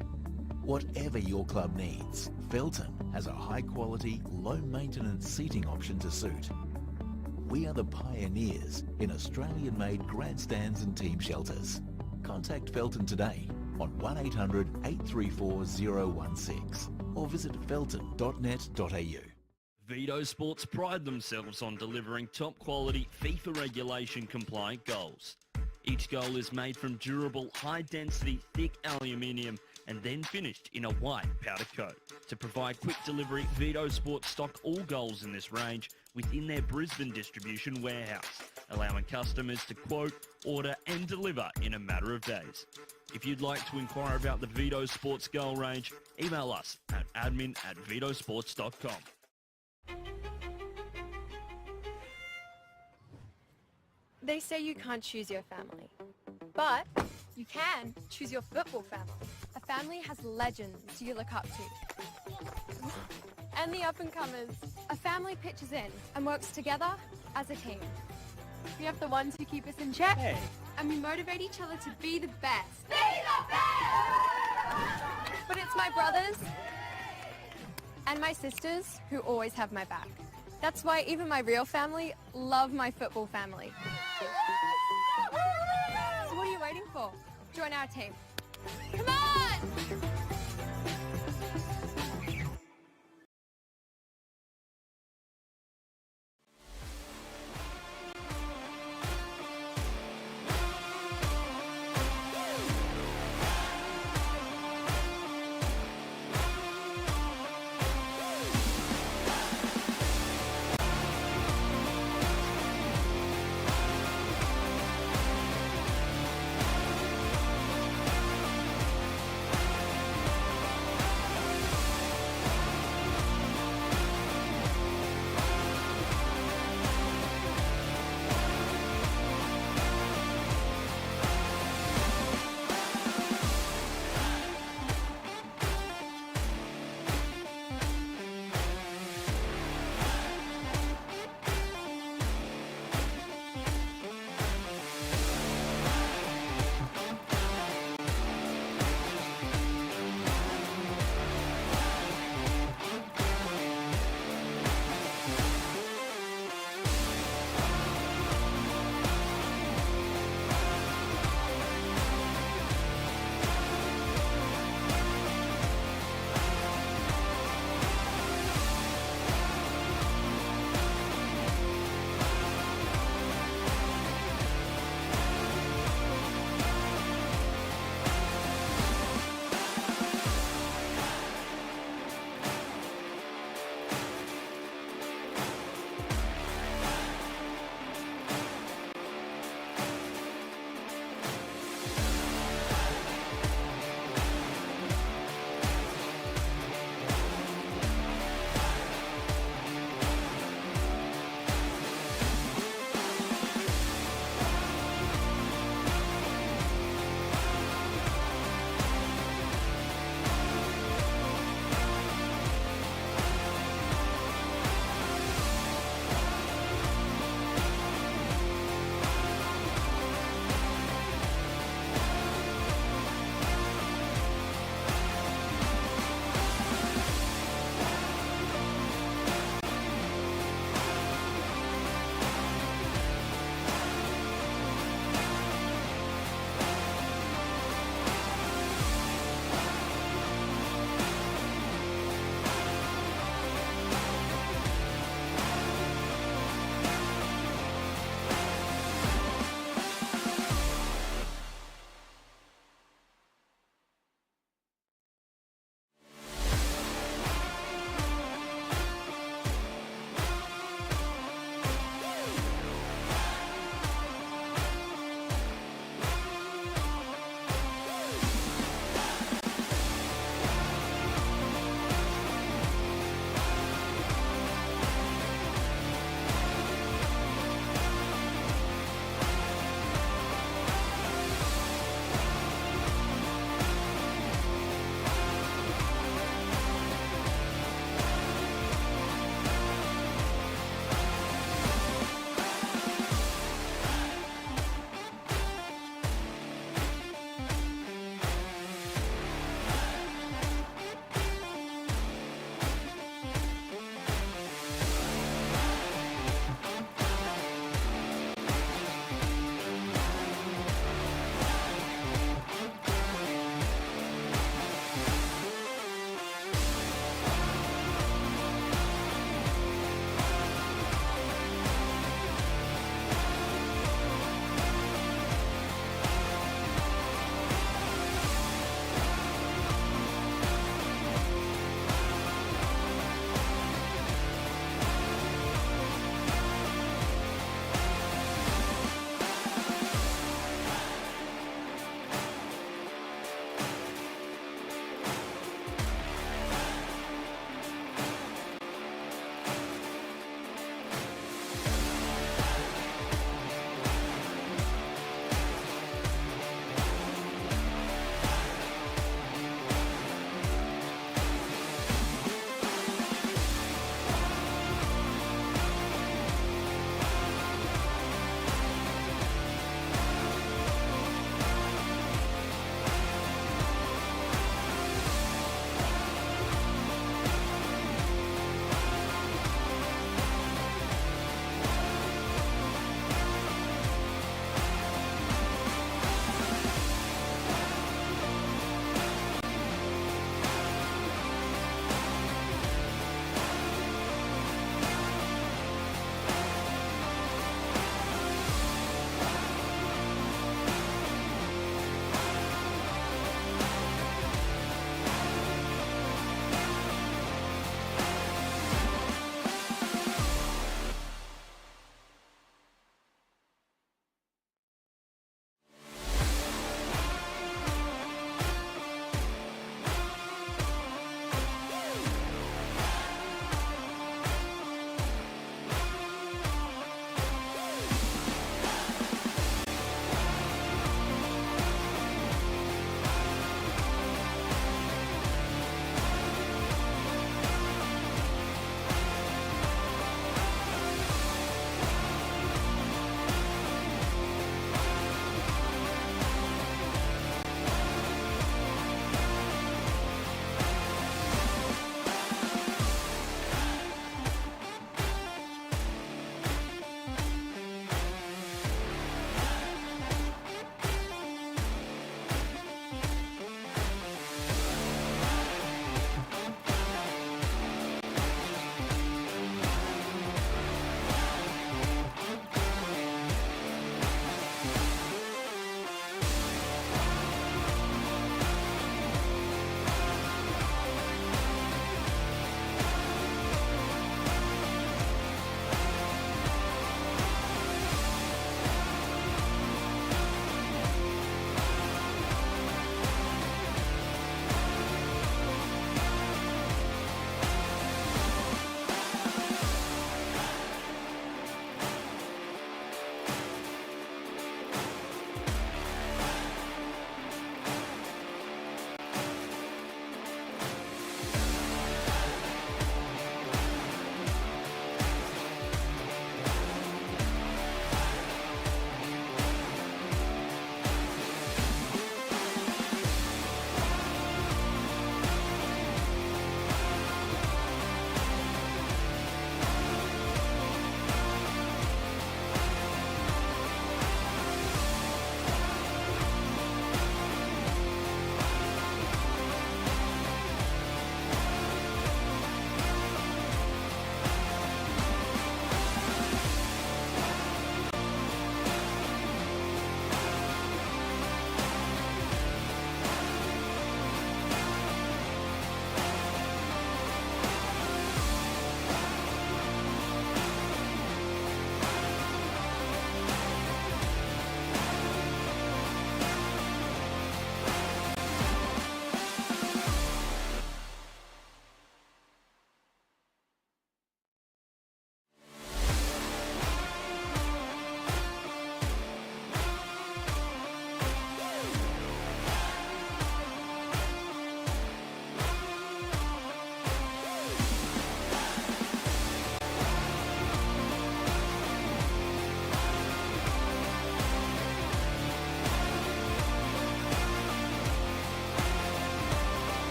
Whatever your club needs, Felton has a high-quality, low-maintenance seating option to suit. We are the pioneers in Australian-made grandstands and team shelters. Contact Felton today on 1800 834 016 or visit felton.net.au. Vito Sports pride themselves on delivering top-quality FIFA regulation compliant goals. Each goal is made from durable, high-density, thick aluminium and then finished in a white powder coat. To provide quick delivery, Vito Sports stock all goals in this range within their Brisbane distribution warehouse, allowing customers to quote, order and deliver in a matter of days. If you'd like to inquire about the Vito Sports goal range, email us at admin@vitosports.com. They say you can't choose your family, but you can choose your football family. A family has legends you look up to. And the up-and-comers. A family pitches in and works together as a team. We have the ones who keep us in check, and we motivate each other to be the best. Be the best! But it's my brothers and my sisters who always have my back. That's why even my real family love my football family. So what are you waiting for? Join our team. Come on!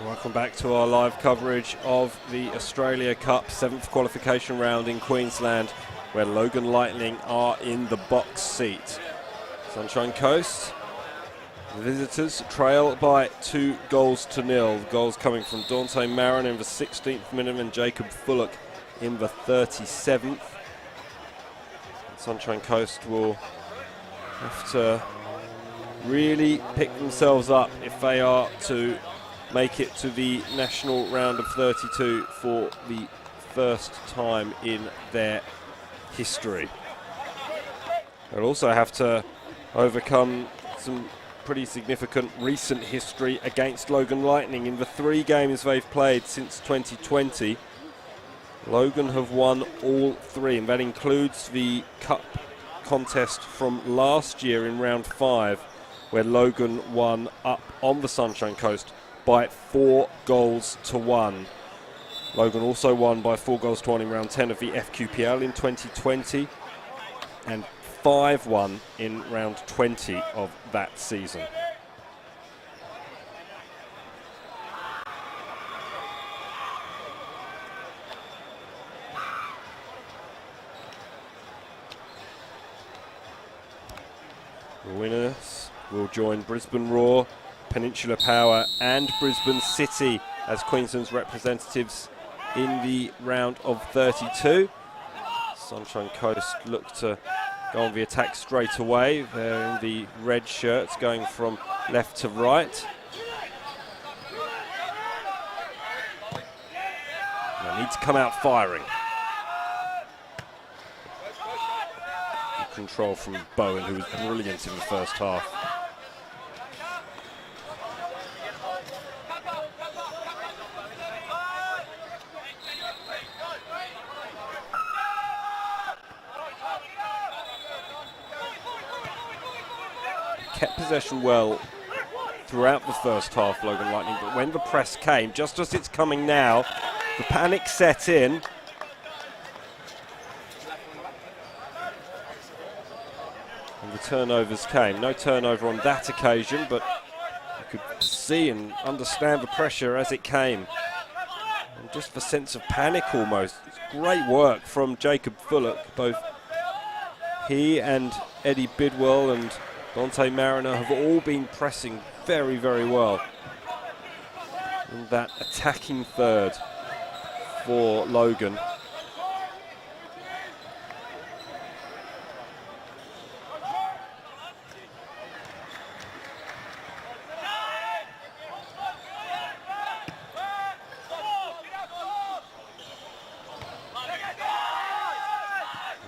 Welcome back to our live coverage of the Australia Cup 7th qualification round in Queensland, where Logan Lightning are in the box seat. Sunshine Coast, the visitors trail by 2-0. Goals coming from Dante Marin in the 16th minute and Jacob Fullock in the 37th. Sunshine Coast will have to really pick themselves up if they are to make it to the national round of 32 for the first time in their history. They'll also have to overcome some pretty significant recent history against Logan Lightning. In the 3 games they've played since 2020, Logan have won all 3, and that includes the cup contest from last year in round 5, where Logan won up on the Sunshine Coast by 4-1. Logan also won by 4-1 in round 10 of the FQPL in 2020 and 5-1 in round 20 of that season. The winners will join Brisbane Roar, Peninsula Power and Brisbane City as Queensland's representatives in the round of 32. Sunshine Coast look to go on the attack straight away. They're in the red shirts, going from left to right. They need to come out firing. Good control from Bowen, who was brilliant in the first half. Kept possession well throughout the first half, Logan Lightning, but when the press came, just as it's coming now, the panic set in. And the turnovers came. No turnover on that occasion, but you could see and understand the pressure as it came. And just the sense of panic almost. It's great work from Jacob Fullock. Both he and Eddie Bidwell and Dante Mariner have all been pressing very, very well in that attacking third for Logan.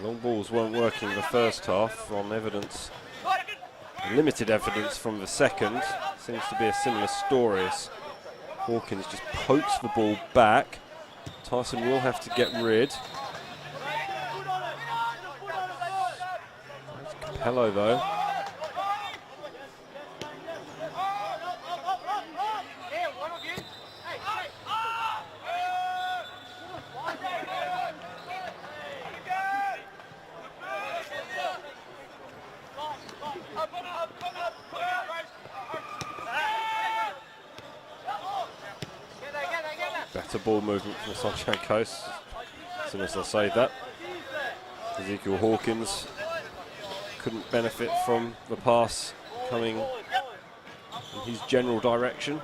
Long balls weren't working the first half on evidence. Limited evidence from the second. Seems to be a similar story. Hawkins just pokes the ball back. Tyson will have to get rid. That's Capello though. Better ball movement from the Sunshine Coast, as soon as I say that. Ezekiel Hawkins couldn't benefit from the pass coming in his general direction.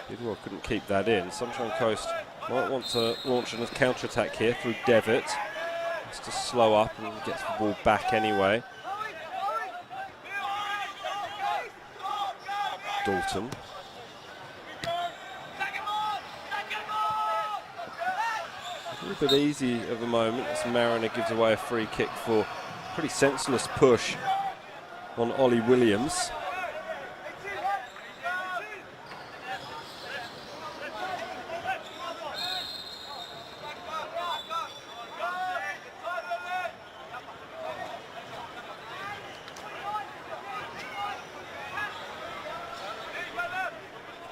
Bidwell couldn't keep that in. Sunshine Coast might want to launch a counter-attack here through Devitt. To slow up and gets the ball back anyway. Dalton. A little bit easy at the moment as Mariner gives away a free kick for a pretty senseless push on Ollie Williams.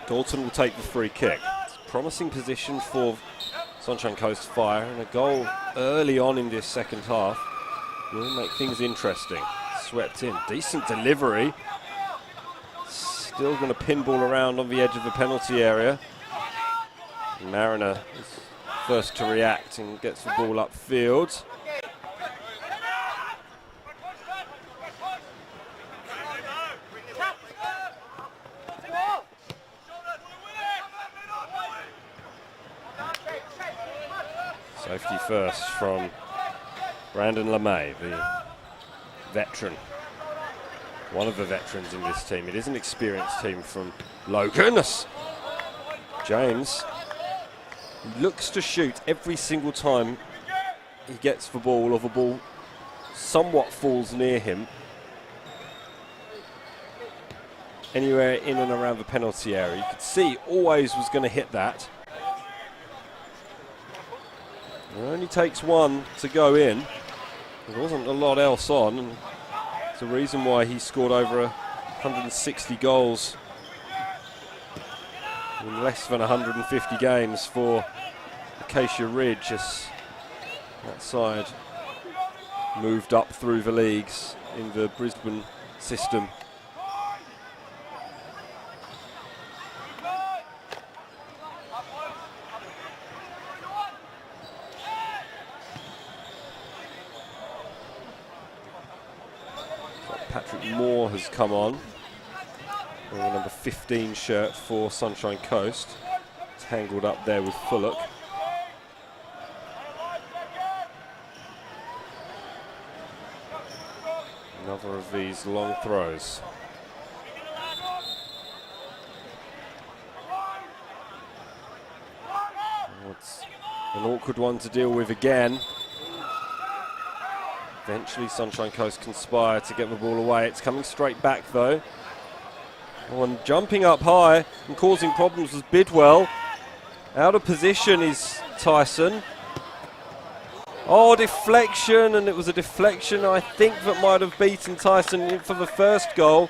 Dalton will take the free kick. It's a promising position for Sunshine Coast Fire, and a goal early on in this second half will make things interesting. Swept in, decent delivery. Still going to pinball around on the edge of the penalty area. Mariner is first to react and gets the ball upfield. Safety first from Brandon LeMay, the veteran. One of the veterans in this team. It is an experienced team from Logan. James looks to shoot every single time he gets the ball, or the ball somewhat falls near him. Anywhere in and around the penalty area. You could see always was going to hit that. It only takes one to go in. There wasn't a lot else on, and it's the reason why he scored over 160 goals in less than 150 games for Acacia Ridge, as that side moved up through the leagues in the Brisbane system. Patrick Moore has come on, wearing the number 15 shirt for Sunshine Coast. Tangled up there with Fullock. Another of these long throws. It's an awkward one to deal with again. Eventually Sunshine Coast conspire to get the ball away. It's coming straight back though. Oh, and jumping up high and causing problems was Bidwell. Out of position is Tyson. Oh, deflection, and it was a deflection I think that might have beaten Tyson for the first goal.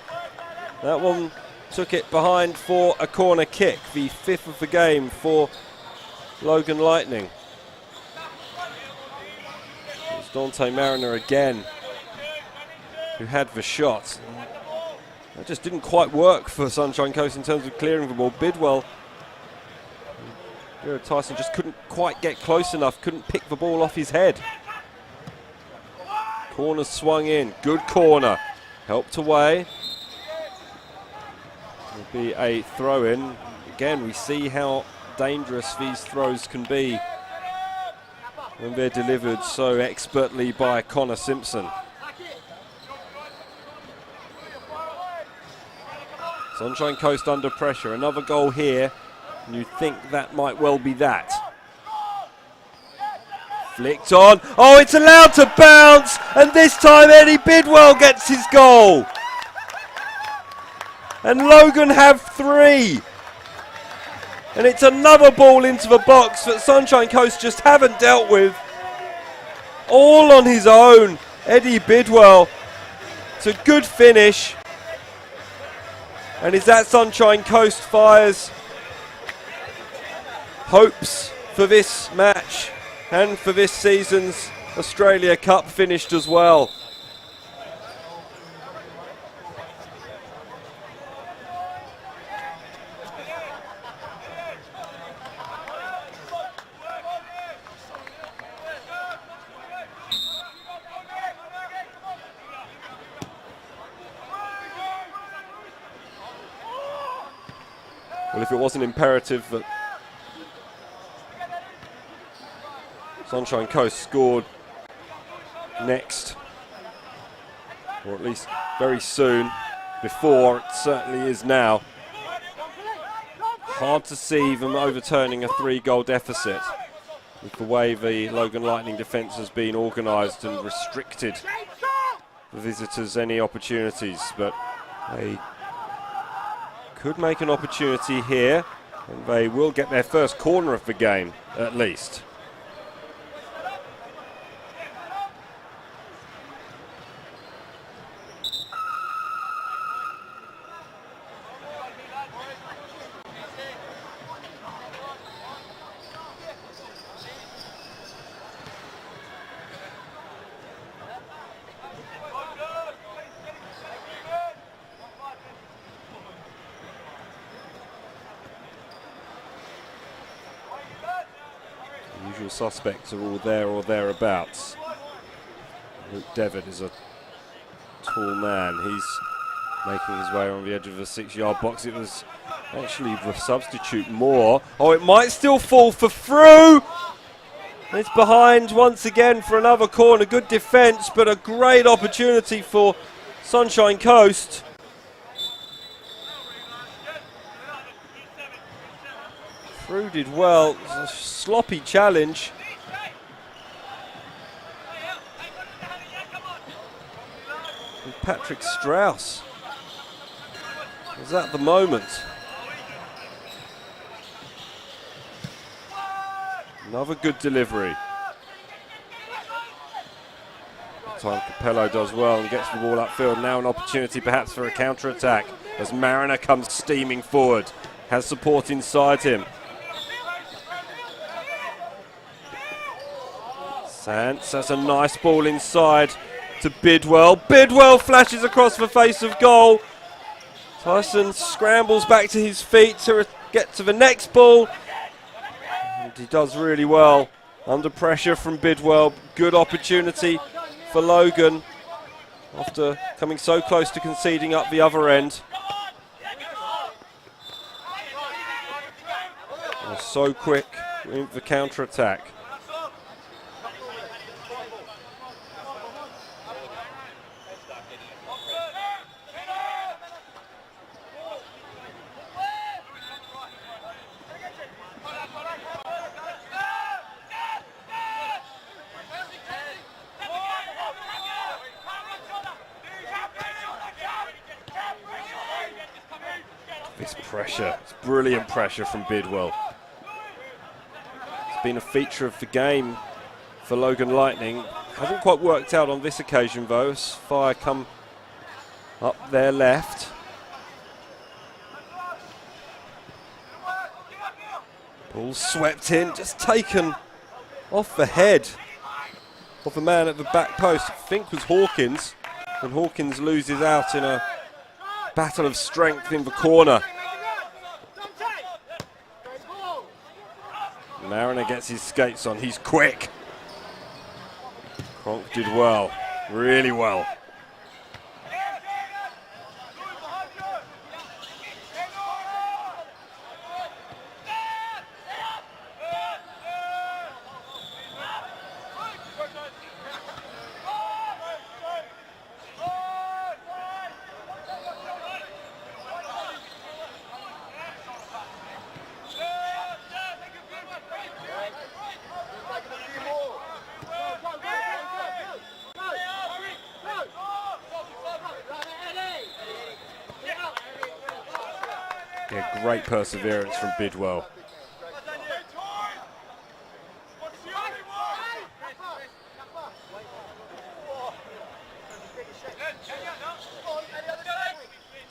That one took it behind for a corner kick, the 5th of the game for Logan Lightning. It was Dante Mariner again who had the shot. It just didn't quite work for Sunshine Coast in terms of clearing the ball. Bidwell, Tyson just couldn't quite get close enough, couldn't pick the ball off his head. Corner swung in, good corner, helped away. Will be a throw in. Again, we see how dangerous these throws can be when they're delivered so expertly by Connor Simpson. Sunshine Coast under pressure, another goal here, and you think that might well be that. Flicked on, oh, it's allowed to bounce, and this time Eddie Bidwell gets his goal. And Logan have 3. And it's another ball into the box that Sunshine Coast just haven't dealt with. All on his own, Eddie Bidwell. It's a good finish. And is that Sunshine Coast fires hopes for this match and for this season's Australia Cup finished as well. Well, if it wasn't imperative that Sunshine Coast scored next, or at least very soon, before, it certainly is now. Hard to see them overturning a 3-goal deficit with the way the Logan Lightning defence has been organised and restricted the visitors any opportunities, but they could make an opportunity here, and they will get their first corner of the game at least. usual suspects are all there or thereabouts. Luke Devitt is a tall man. He's making his way on the edge of the 6-yard box. It was actually the substitute Moore. Oh, it might still fall for Frew. It's behind once again for another corner. Good defence, but a great opportunity for Sunshine Coast. Frew did well. It was a sloppy challenge. And Patrick Strauss was at the moment. Another good delivery. Time Capello does well and gets the ball upfield. Now an opportunity perhaps for a counter-attack as Mariner comes steaming forward. Has support inside him. Sants has a nice ball inside to Bidwell. Bidwell flashes across the face of goal. Tyson scrambles back to his feet to get to the next ball. And he does really well under pressure from Bidwell. Good opportunity for Logan after coming so close to conceding up the other end. And so quick in the counter-attack. This pressure, it's brilliant pressure from Bidwell. It's been a feature of the game for Logan Lightning. Hasn't quite worked out on this occasion though, as Fire come up their left. Ball swept in, just taken off the head of the man at the back post. I think was Hawkins, and Hawkins loses out in a battle of strength in the corner. Mariner gets his skates on, he's quick. Cronk did well, really well. Yeah, great perseverance from Bidwell.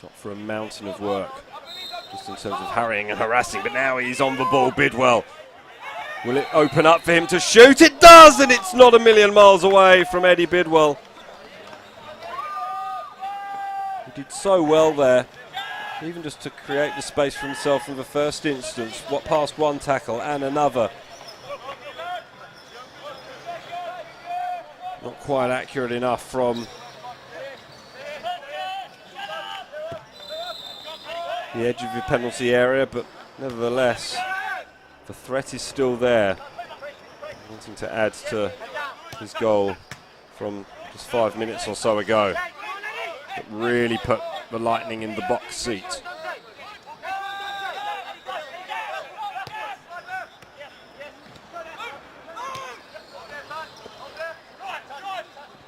Got for a mountain of work, just in terms of harrying and harassing, but now he's on the ball, Bidwell. Will it open up for him to shoot? It does, and it's not a million miles away from Eddie Bidwell. He did so well there. Even just to create the space for himself in the first instance, what past one tackle and another. Not quite accurate enough from the edge of the penalty area, but nevertheless, the threat is still there. Wanting to add to his goal from just 5 minutes or so ago. It really put the Lightning in the box seat.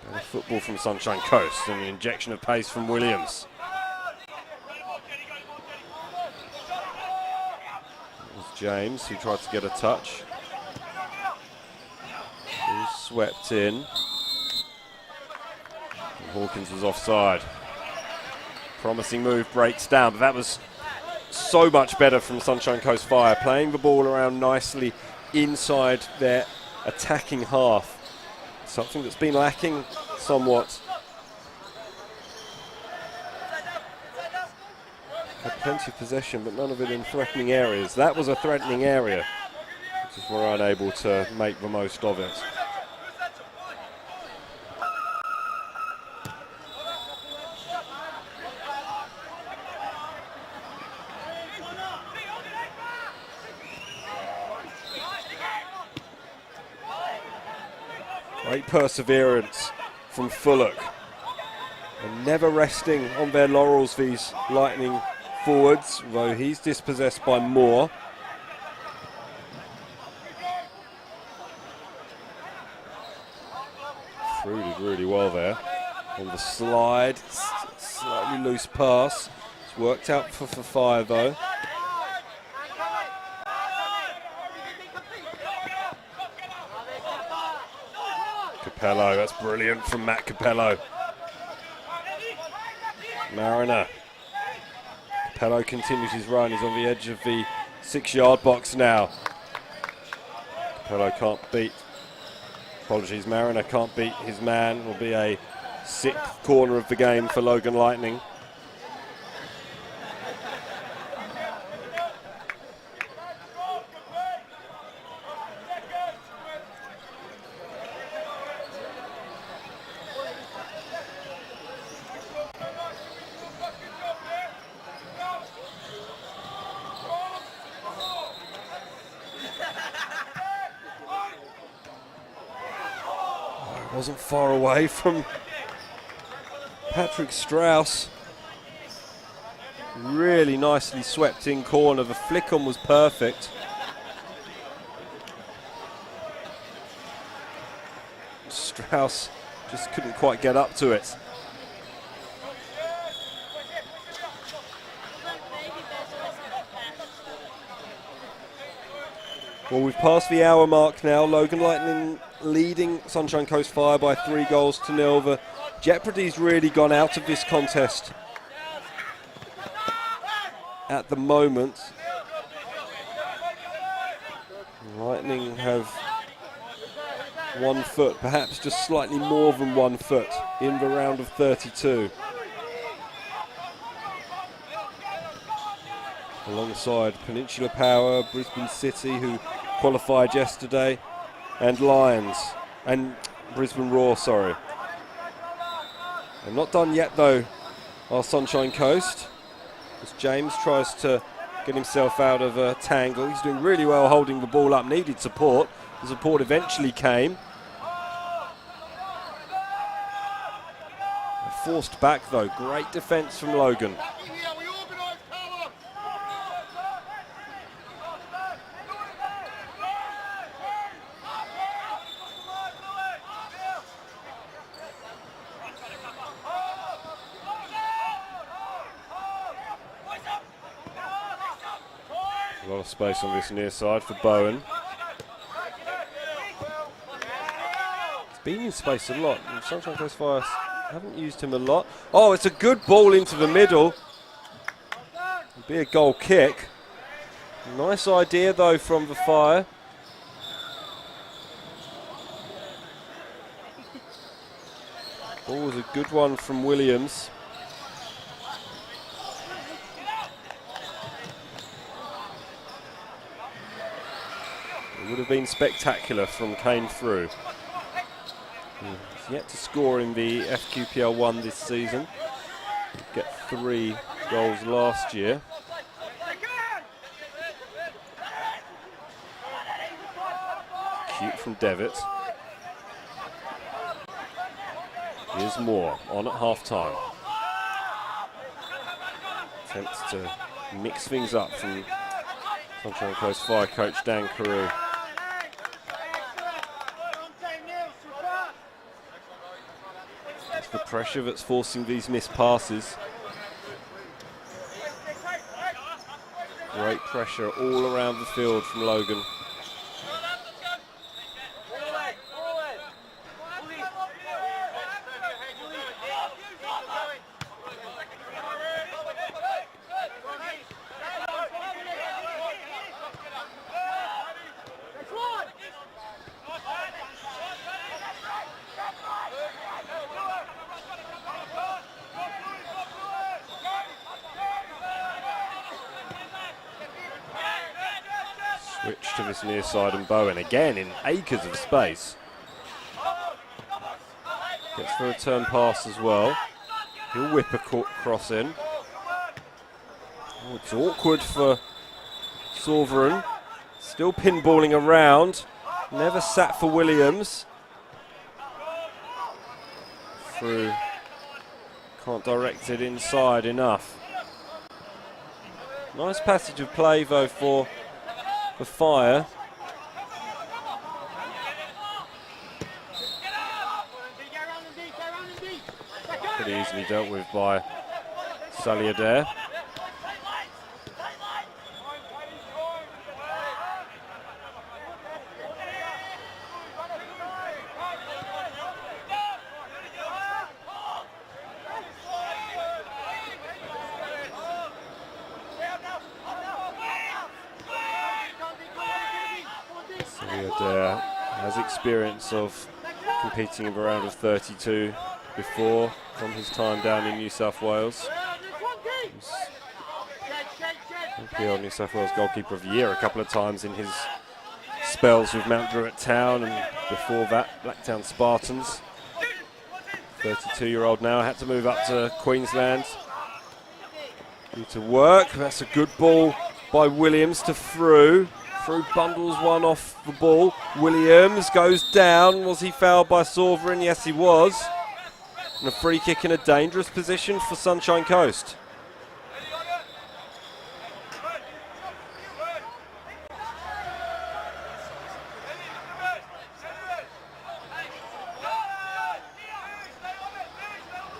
And a football from Sunshine Coast and the injection of pace from Williams. It was James who tried to get a touch. He was swept in. And Hawkins was offside. Promising move breaks down, but that was so much better from Sunshine Coast Fire, playing the ball around nicely inside their attacking half. Something that's been lacking somewhat. Had plenty of possession, but none of it in threatening areas. That was a threatening area. Just were unable to make the most of it. Great perseverance from Fullock. And never resting on their laurels, these Lightning forwards, though he's dispossessed by Moore. Through did really well there. On the slide, slightly loose pass. It's worked out for Fire though. Capello, that's brilliant from Matt Capello. Mariner. Capello continues his run, he's on the edge of the 6-yard box now. Capello can't beat, apologies, Mariner can't beat his man. Will be a 6th corner of the game for Logan Lightning. Wasn't far away from Patrick Strauss. Really nicely swept in corner. The flick on was perfect. Strauss just couldn't quite get up to it. Well, we've passed the hour mark now. Logan Lightning leading Sunshine Coast Fire by 3-0. The jeopardy's really gone out of this contest at the moment. Lightning have 1 foot, perhaps just slightly more than 1 foot in the round of 32. Alongside Peninsula Power, Brisbane City, who qualified yesterday, and Lions, and Brisbane Roar, sorry. And not done yet though, our Sunshine Coast, as James tries to get himself out of a tangle. He's doing really well holding the ball up, needed support. The support eventually came. Forced back though, great defence from Logan. A lot of space on this near side for Bowen. He's been in space a lot. Sunshine Coast Fire haven't used him a lot. Oh, it's a good ball into the middle. It'll be a goal kick. Nice idea though from the Fire. Ball was a good one from Williams. It would have been spectacular from Kane through. He's yet to score in the FQPL 1 this season. Get 3 goals last year. Cute from Devitt. Here's Moore on at half-time. Attempts to mix things up from Sunshine Coast Fire coach Dan Carew. It's the pressure that's forcing these missed passes. Great pressure all around the field from Logan. Switch to this near side and Bowen again in acres of space. Gets for a return pass as well. He'll whip a cross in. Oh, it's awkward for Sovereign. Still pinballing around. Never sat for Williams. Through. Can't direct it inside enough. Nice passage of play though for Fire. Pretty easily dealt with by Saliadair. Saliadair has experience of competing in a round of 32 before from his time down in New South Wales. QLD New South Wales Goalkeeper of the Year a couple of times in his spells with Mount Druitt Town, and before that Blacktown Spartans. 32-year-old now, had to move up to Queensland. Need to work. That's a good ball by Williams to Frew. Frew bundles one off the ball. Williams goes down. Was he fouled by Sovereign? Yes, he was. And a free kick in a dangerous position for Sunshine Coast.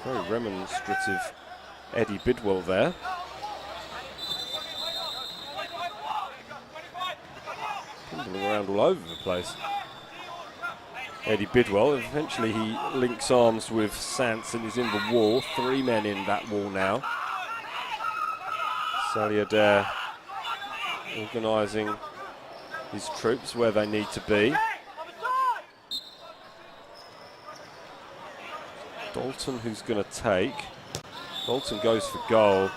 Very remonstrative Eddie Bidwell there. Tumbling around all over the place. Eddie Bidwell, eventually he links arms with Sants and is in the wall. 3 men in that wall now. Saliadair organising his troops where they need to be. Dalton who's going to take. Dalton goes for goal.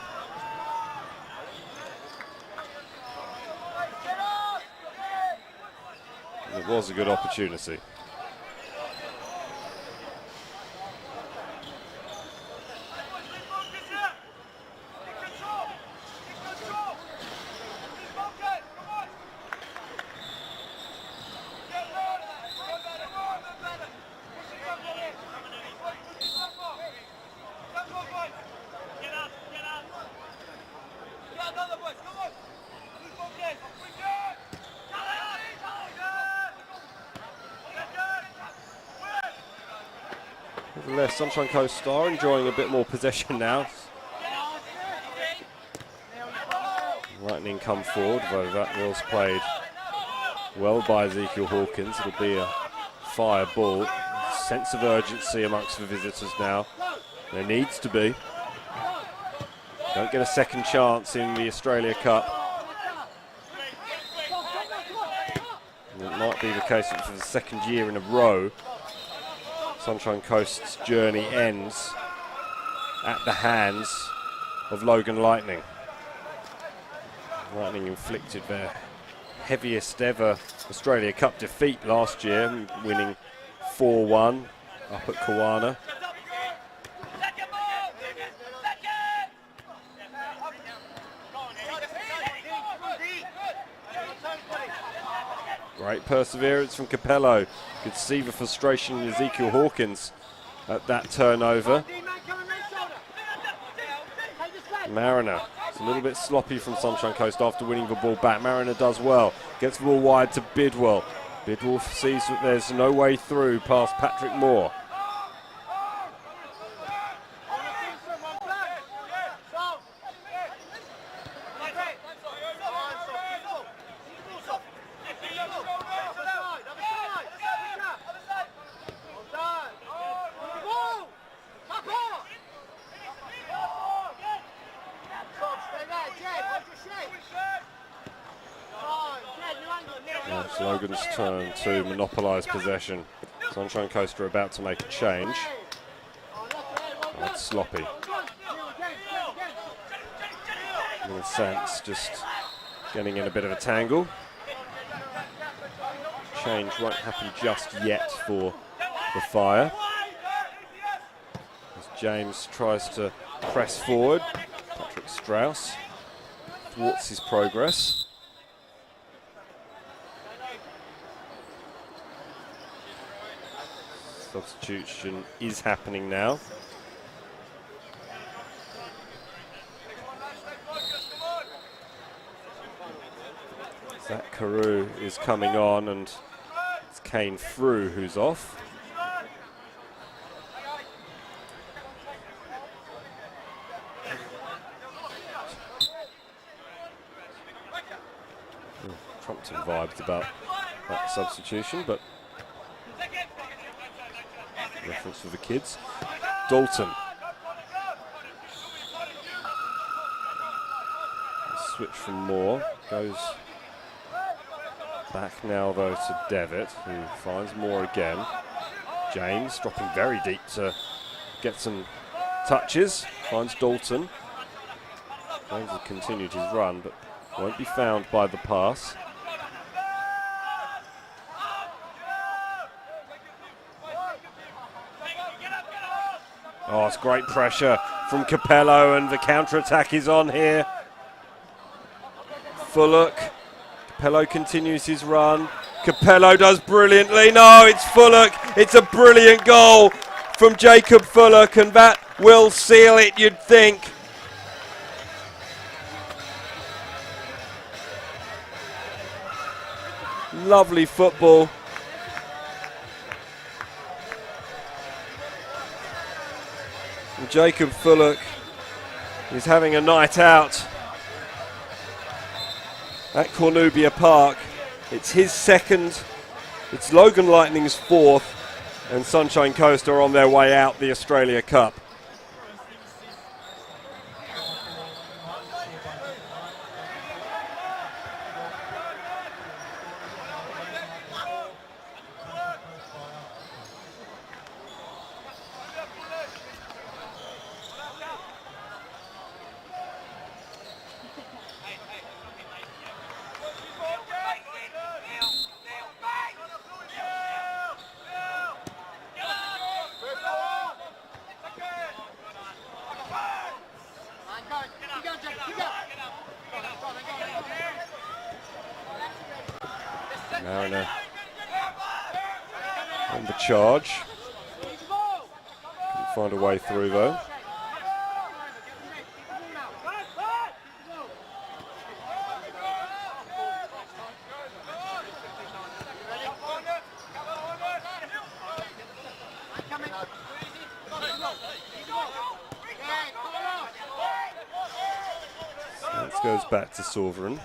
And it was a good opportunity. Nevertheless, Sunshine Coast are enjoying a bit more possession now. Lightning come forward, though that was played well by Ezekiel Hawkins. It'll be a Fire ball. Sense of urgency amongst the visitors now. There needs to be. Don't get a second chance in the Australia Cup. And it might be the case that for the second year in a row, Sunshine Coast's journey ends at the hands of Logan Lightning. Lightning inflicted their heaviest ever Australia Cup defeat last year, winning 4-1 up at Kawana. Great perseverance from Capello. Could see the frustration in Ezekiel Hawkins at that turnover. Mariner. It's a little bit sloppy from Sunshine Coast after winning the ball back. Mariner does well. Gets the ball wide to Bidwell. Bidwell sees that there's no way through past Patrick Moore. It's Logan's turn to monopolise possession. Sunshine Coast are about to make a change. Oh, it's sloppy. In a sense, just getting in a bit of a tangle. change won't happen just yet for the Fire. As James tries to press forward, Patrick Strauss thwarts his progress. Substitution is happening now. Zach Carew is coming on, and it's Kane Frew who's off. Trumpton vibes about that substitution, but reference for the kids. Dalton. Switch from Moore. Goes back now though to Devitt, who finds Moore again. James dropping very deep to get some touches. Finds Dalton. James has continued his run, but won't be found by the pass. Oh, it's great pressure from Capello, and the counter-attack is on here. Fullock. Capello continues his run. Capello does brilliantly. No, it's Fullock. It's a brilliant goal from Jacob Fullock, and that will seal it, you'd think. Lovely football. And Jacob Fullock is having a night out at Cornubia Park. It's his second, it's Logan Lightning's fourth, and Sunshine Coast are on their way out the Australia Cup. Mariner on the charge. Couldn't find a way through though. So this goes back to Sovereign.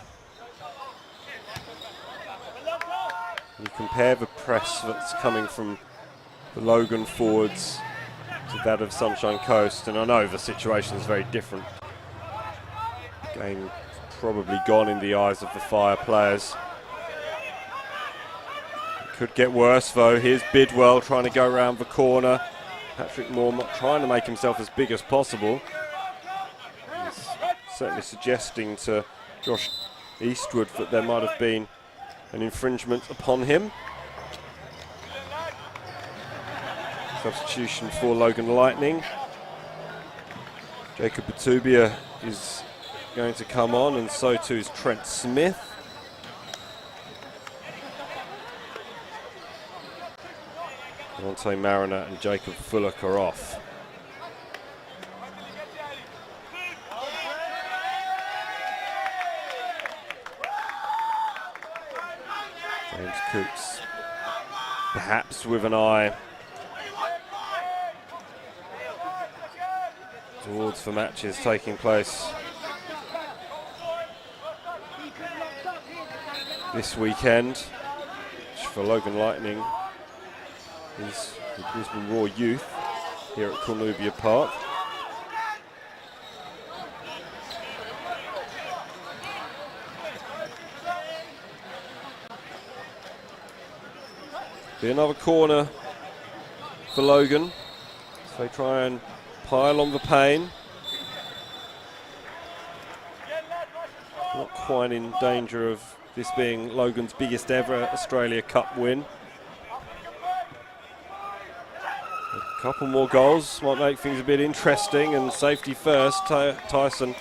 You compare the press that's coming from the Logan forwards to that of Sunshine Coast, and I know the situation is very different. Game probably gone in the eyes of the Fire players. It could get worse though. Here's Bidwell trying to go around the corner. Patrick Moore trying to make himself as big as possible. He's certainly suggesting to Josh Eastwood that there might have been an infringement upon him. Substitution for Logan Lightning. Jacob Batubia is going to come on, and so too is Trent Smith. Dante Mariner and Jacob Fullock are off. James Cooks, perhaps with an eye towards the matches taking place this weekend, which for Logan Lightning is the Brisbane Raw Youth here at Cornubia Park. Be another corner for Logan, so they try and pile on the pain. Not quite in danger of This being Logan's biggest ever Australia Cup win. A couple more goals might make things a bit interesting, and safety first. Tyson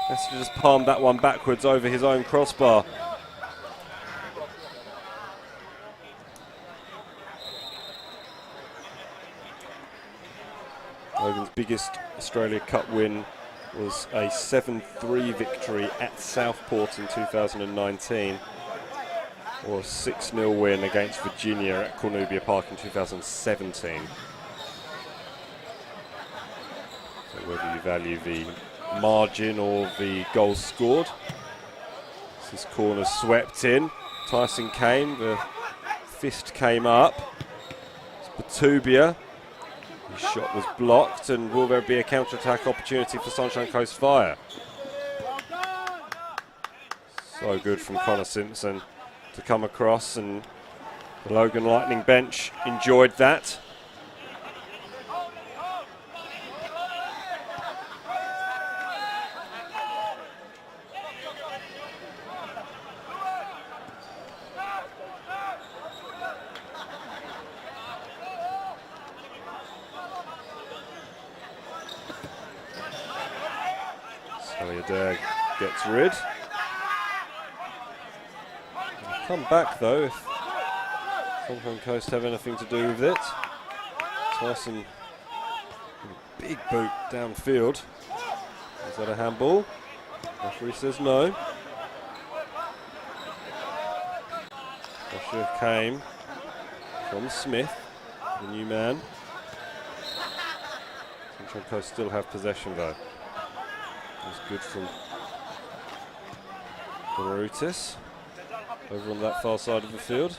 has to just palm that one backwards over his own crossbar. Logan's biggest Australia Cup win was a 7-3 victory at Southport in 2019, or a 6-0 win against Virginia at Cornubia Park in 2017. So whether you value the margin or the goals scored. This corner swept in. Tyson came, the fist came up. It's Batubia. His shot was blocked, and will there be a counter-attack opportunity for Sunshine Coast Fire? So good from Connor Simpson to come across, and the Logan Lightning bench enjoyed that. Gets rid. Come back though if Sunshine Coast have anything to do with it. Tyson, big boot downfield. Is that a handball? Referee says no. Pressure came from Smith, the new man. Sunshine Coast still have possession though. It's good from Barutis over on that far side of the field.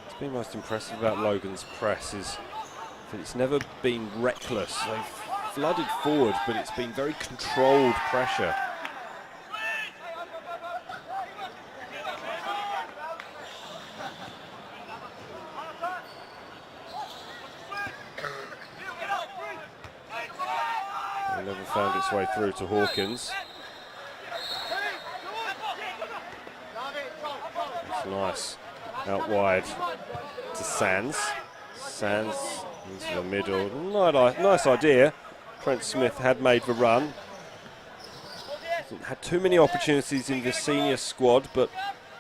What's been most impressive about Logan's press is that it's never been reckless. They've flooded forward, but it's been very controlled pressure. It never found its way through to Hawkins. It's nice. Out wide to Sands. Sands into the middle. Nice idea. Trent Smith had made the run. Hasn't had too many opportunities in the senior squad, but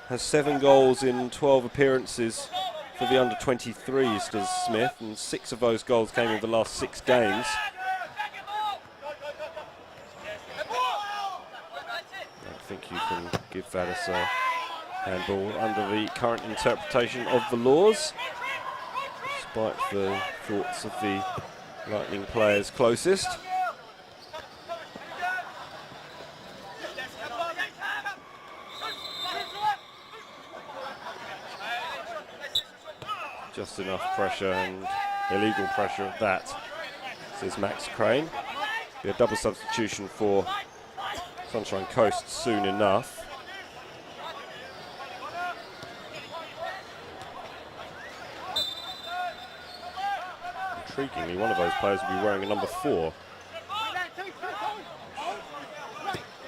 has 7 goals in 12 appearances for the under-23s, does Smith, and 6 of those goals came in the last 6 games. I think you can give that as a handball under the current interpretation of the laws, despite the thoughts of the Lightning players closest. Just enough pressure, and illegal pressure at that, says Max Crane. Be a double substitution for Sunshine Coast soon enough. Intriguingly, one of those players will be wearing a number 4.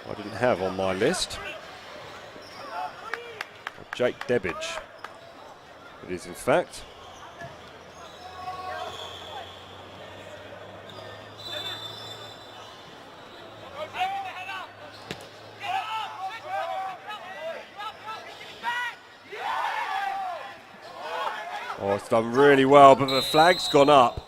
I didn't have on my list. Jake Debbage. It is in fact. Oh, it's done really well, but the flag's gone up.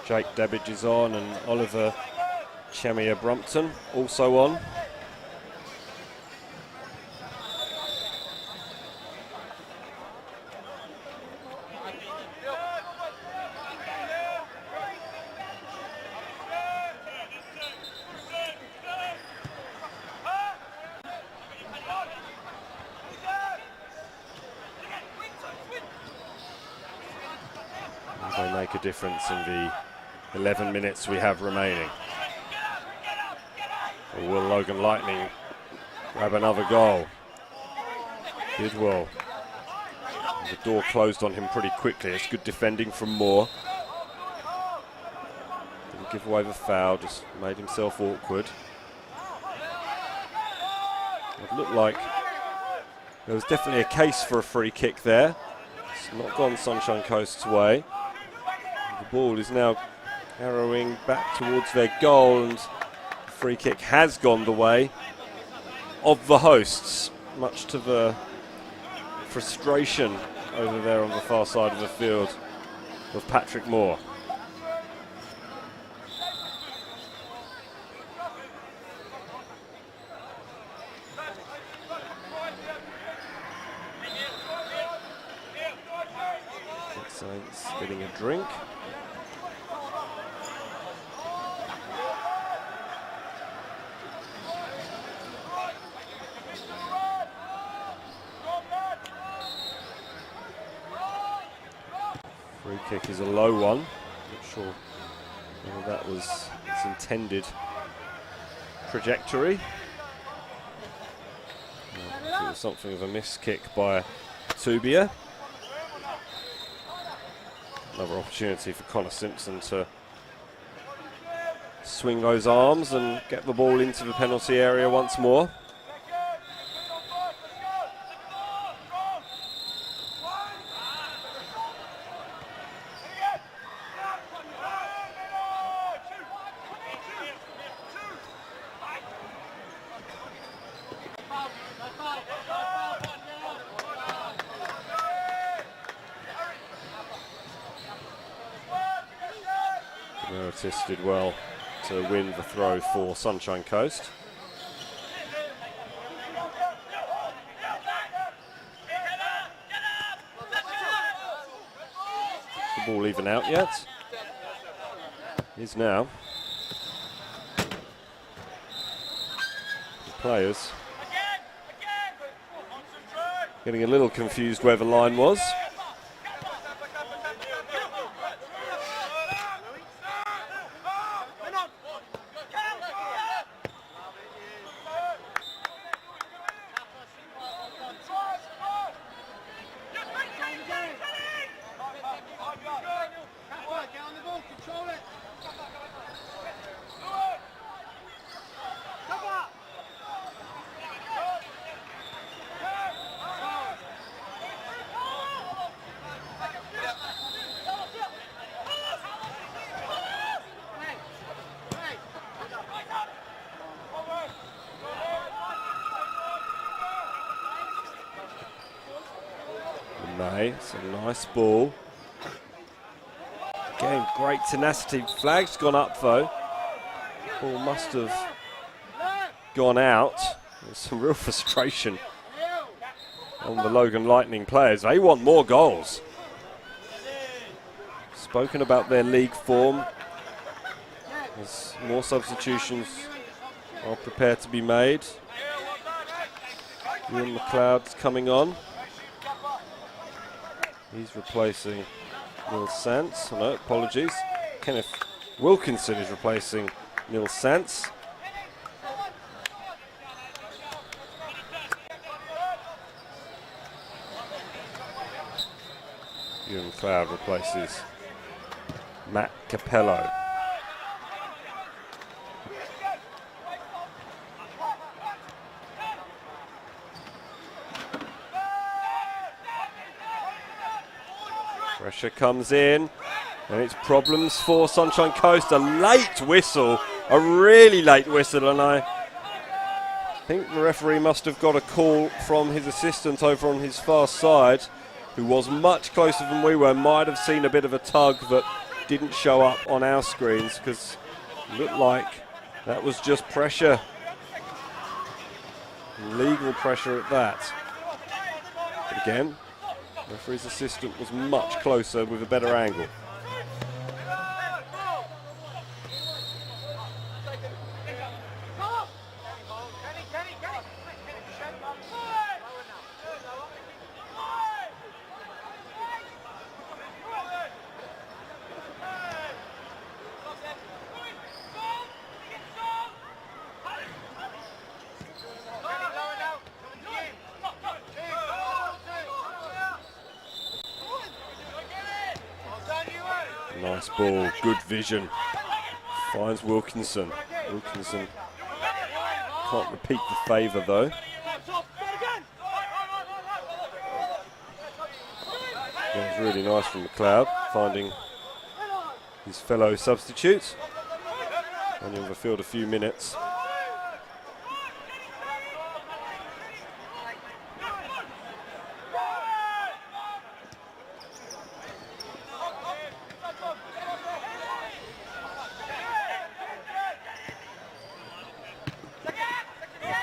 Jake Debbage is on, and Oliver Chemia-Brumpton also on. make a difference in the 11 minutes we have remaining. Or will Logan Lightning grab another goal? Did well. The door closed on him pretty quickly. It's good defending from Moore. Didn't give away the foul, just made himself awkward. It looked like there was definitely a case for a free kick there. It's not gone Sunshine Coast's way. The ball is now arrowing back towards their goal, and the free kick has gone the way of the hosts, much to the frustration over there on the far side of the field of Patrick Moore. Saints getting a drink. Free kick is a low one. Not sure whether that was its intended trajectory. It was something of a missed kick by Tubia. Another opportunity for Connor Simpson to swing those arms and get the ball into the penalty area once more. Meretis did well to win the throw for Sunshine Coast. Is the ball even out yet? Is now. The players getting a little confused where the line was. It's a nice ball. Again, great tenacity. Flag's gone up though. Ball must have gone out. There's some real frustration on the Logan Lightning players. They want more goals. Spoken about their league form. There's more substitutions are prepared to be made. Ian McLeod's coming on. He's replacing Nils Sants. Oh, no, apologies. Kenneth Wilkinson is replacing Nils Sants. Ewan McLeod replaces Matt Capello. Pressure comes in, and it's problems for Sunshine Coast. A late whistle, a really late whistle, and I think the referee must have got a call from his assistant over on his far side, who was much closer than we were. Might have seen a bit of a tug that didn't show up on our screens, because it looked like that was just pressure. Legal pressure at that. But again, the referee's assistant was much closer with a better angle. Nice ball, good vision. Finds Wilkinson. Wilkinson can't repeat the favour though. That was really nice from McLeod, finding his fellow substitutes. Only on the field a few minutes.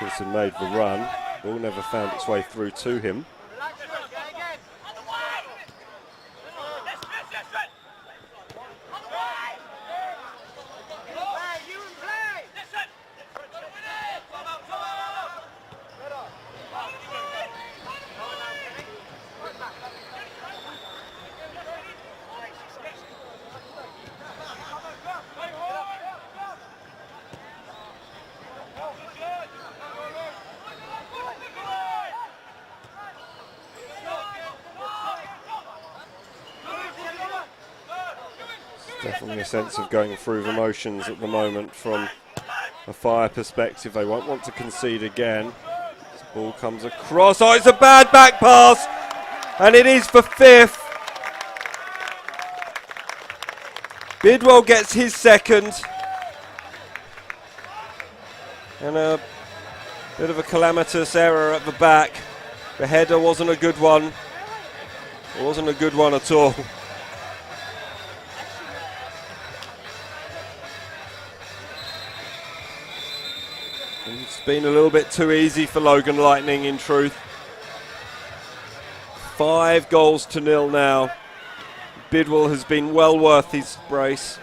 Wilkinson made the run. Ball never found its way through to him. Definitely a sense of going through the motions at the moment from a Fire perspective. They won't want to concede again. This ball comes across. Oh, it's a bad back pass! And it is for fifth. Bidwell gets his second. And a bit of a calamitous error at the back. The header wasn't a good one. It wasn't a good one at all. It's been a little bit too easy for Logan Lightning, in truth. 5-0 now. Bidwell has been well worth his brace.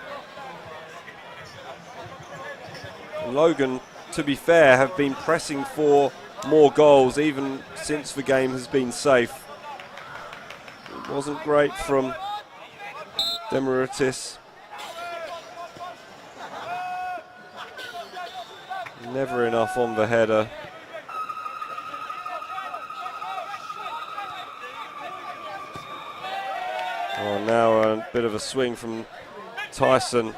And Logan, to be fair, have been pressing for more goals even since the game has been safe. It wasn't great from Demeritis. Never enough on the header. Oh, now a bit of a swing from Tyson.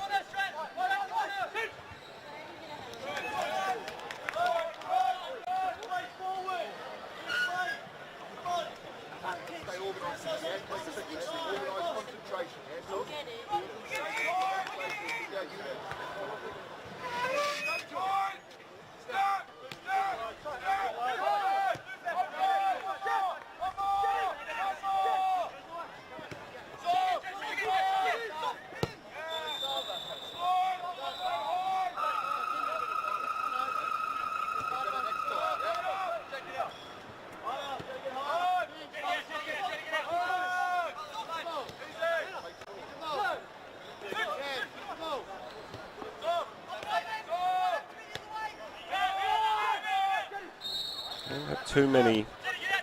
Don't have too many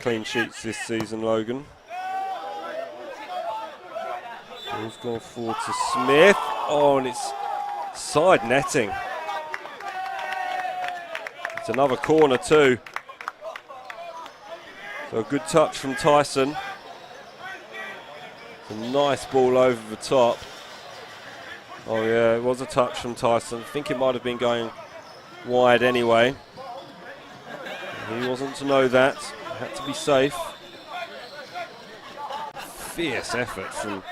clean sheets this season, Logan. Ball's gone forward to Smith. Oh, and it's side netting. It's another corner too. So a good touch from Tyson. It's a nice ball over the top. Oh yeah, it was a touch from Tyson. I think it might have been going wide anyway. He wasn't to know that. Had to be safe. Fierce effort from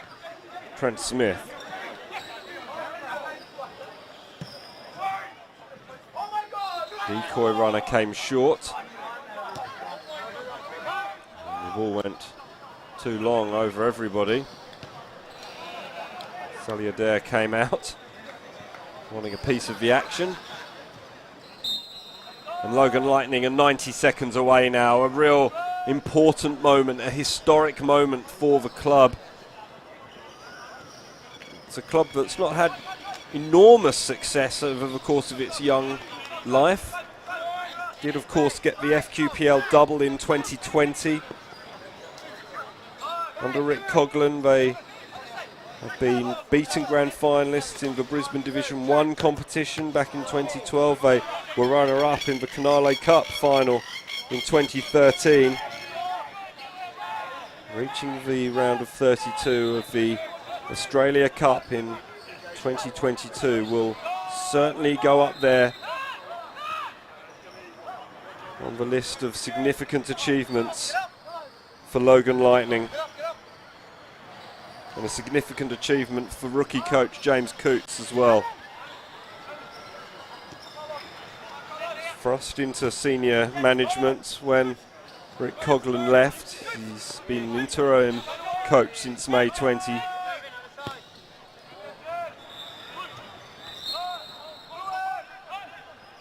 Trent Smith. Decoy runner came short. And the ball went too long over everybody. Saliadair came out, wanting a piece of the action. And Logan Lightning are 90 seconds away now. A real important moment, a historic moment for the club. It's a club that's not had enormous success over the course of its young life. Did of course get the FQPL double in 2020. Under Rick Coughlin, they have been beaten grand finalists in the Brisbane Division 1 competition back in 2012. They were runner-up in the Canale Cup final in 2013. Reaching the round of 32 of the Australia Cup in 2022 will certainly go up there on the list of significant achievements for Logan Lightning, and a significant achievement for rookie coach James Coots as well. Thrust into senior management when Rick Coughlin left. He's been an interim coach since May 20.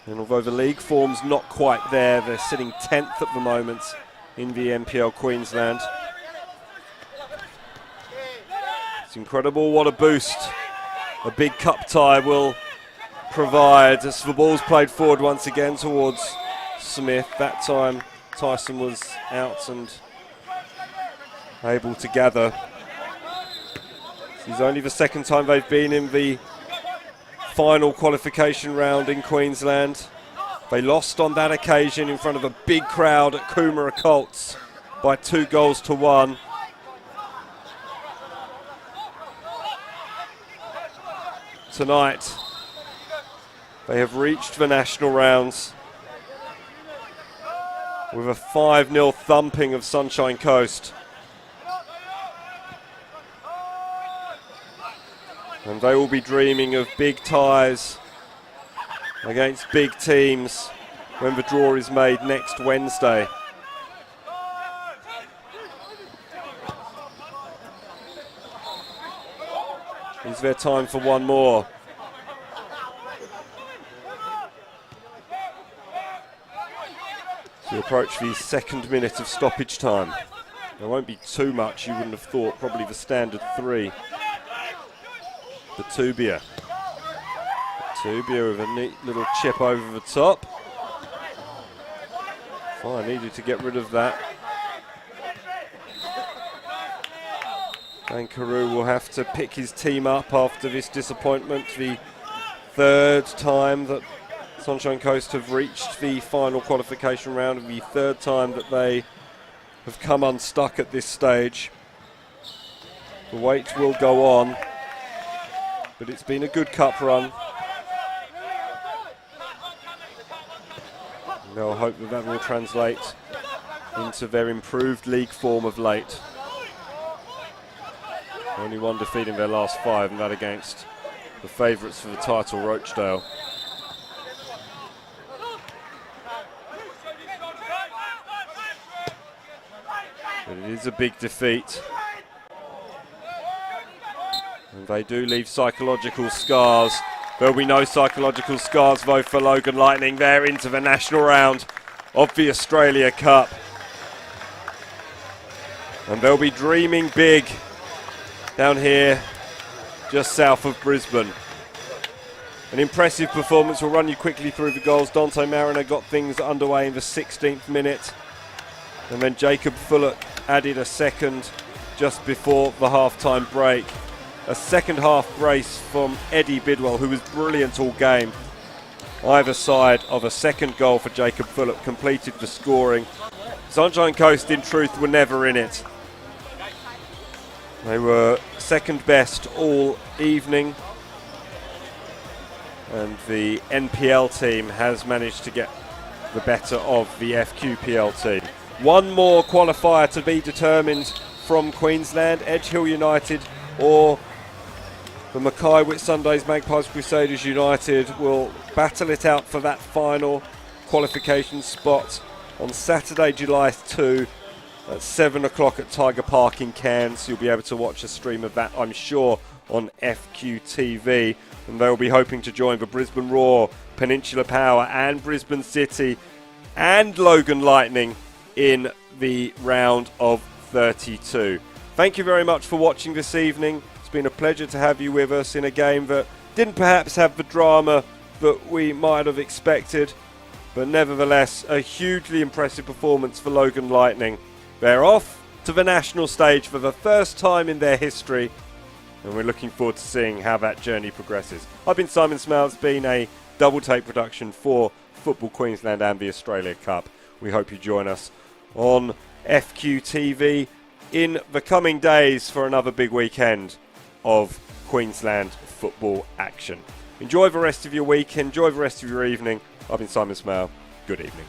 And although the league form's not quite there, they're sitting 10th at the moment in the NPL Queensland. It's incredible what a boost a big cup tie will provide as the ball's played forward once again towards Smith. That time Tyson was out and able to gather. This is only the second time they've been in the final qualification round in Queensland. They lost on that occasion in front of a big crowd at Coomera Colts by 2-1. Tonight, they have reached the national rounds with a 5-0 thumping of Sunshine Coast. And they will be dreaming of big ties against big teams when the draw is made next Wednesday. Is there time for one more? To approach the second minute of stoppage time. There won't be too much, you wouldn't have thought, probably the standard 3. The Tubia. Tubia with a neat little chip over the top. Fine, needed to get rid of that. And Carew will have to pick his team up after this disappointment. The third time that Sunshine Coast have reached the final qualification round, and the third time that they have come unstuck at this stage. The wait will go on, but it's been a good cup run. And they'll hope that that will translate into their improved league form of late. Only one defeat in their last 5, and that against the favourites for the title, Rochdale. But it is a big defeat. And they do leave psychological scars. There'll be no psychological scars, though, for Logan Lightning. They're into the national round of the Australia Cup. And they'll be dreaming big down here just south of Brisbane. An impressive performance. We'll run you quickly through the goals. Dante Mariner got things underway in the 16th minute. And then Jacob Fullock added a second just before the half-time break. A second half brace from Eddie Bidwell, who was brilliant all game. Either side of a second goal for Jacob Fullock completed the scoring. Sunshine Coast, in truth, were never in it. They were second best all evening. And the NPL team has managed to get the better of the FQPL team. One more qualifier to be determined from Queensland. Edge Hill United or the Mackay Whitsundays Magpies Crusaders United will battle it out for that final qualification spot on Saturday, July 2 at 7 o'clock at Tiger Park in Cairns. You'll be able to watch a stream of that, I'm sure, on FQTV. And they'll be hoping to join the Brisbane Roar, Peninsula Power and Brisbane City and Logan Lightning in the round of 32. Thank you very much for watching this evening. It's been a pleasure to have you with us in a game that didn't perhaps have the drama that we might have expected, but nevertheless a hugely impressive performance for Logan Lightning. They're off to the national stage for the first time in their history, and we're looking forward to seeing how that journey progresses. I've been Simon Smale. It's been a double take production for Football Queensland and the Australia Cup. We hope you join us on FQTV in the coming days for another big weekend of Queensland football action. Enjoy the rest of your week, enjoy the rest of your evening. I've been Simon Smale. Good evening.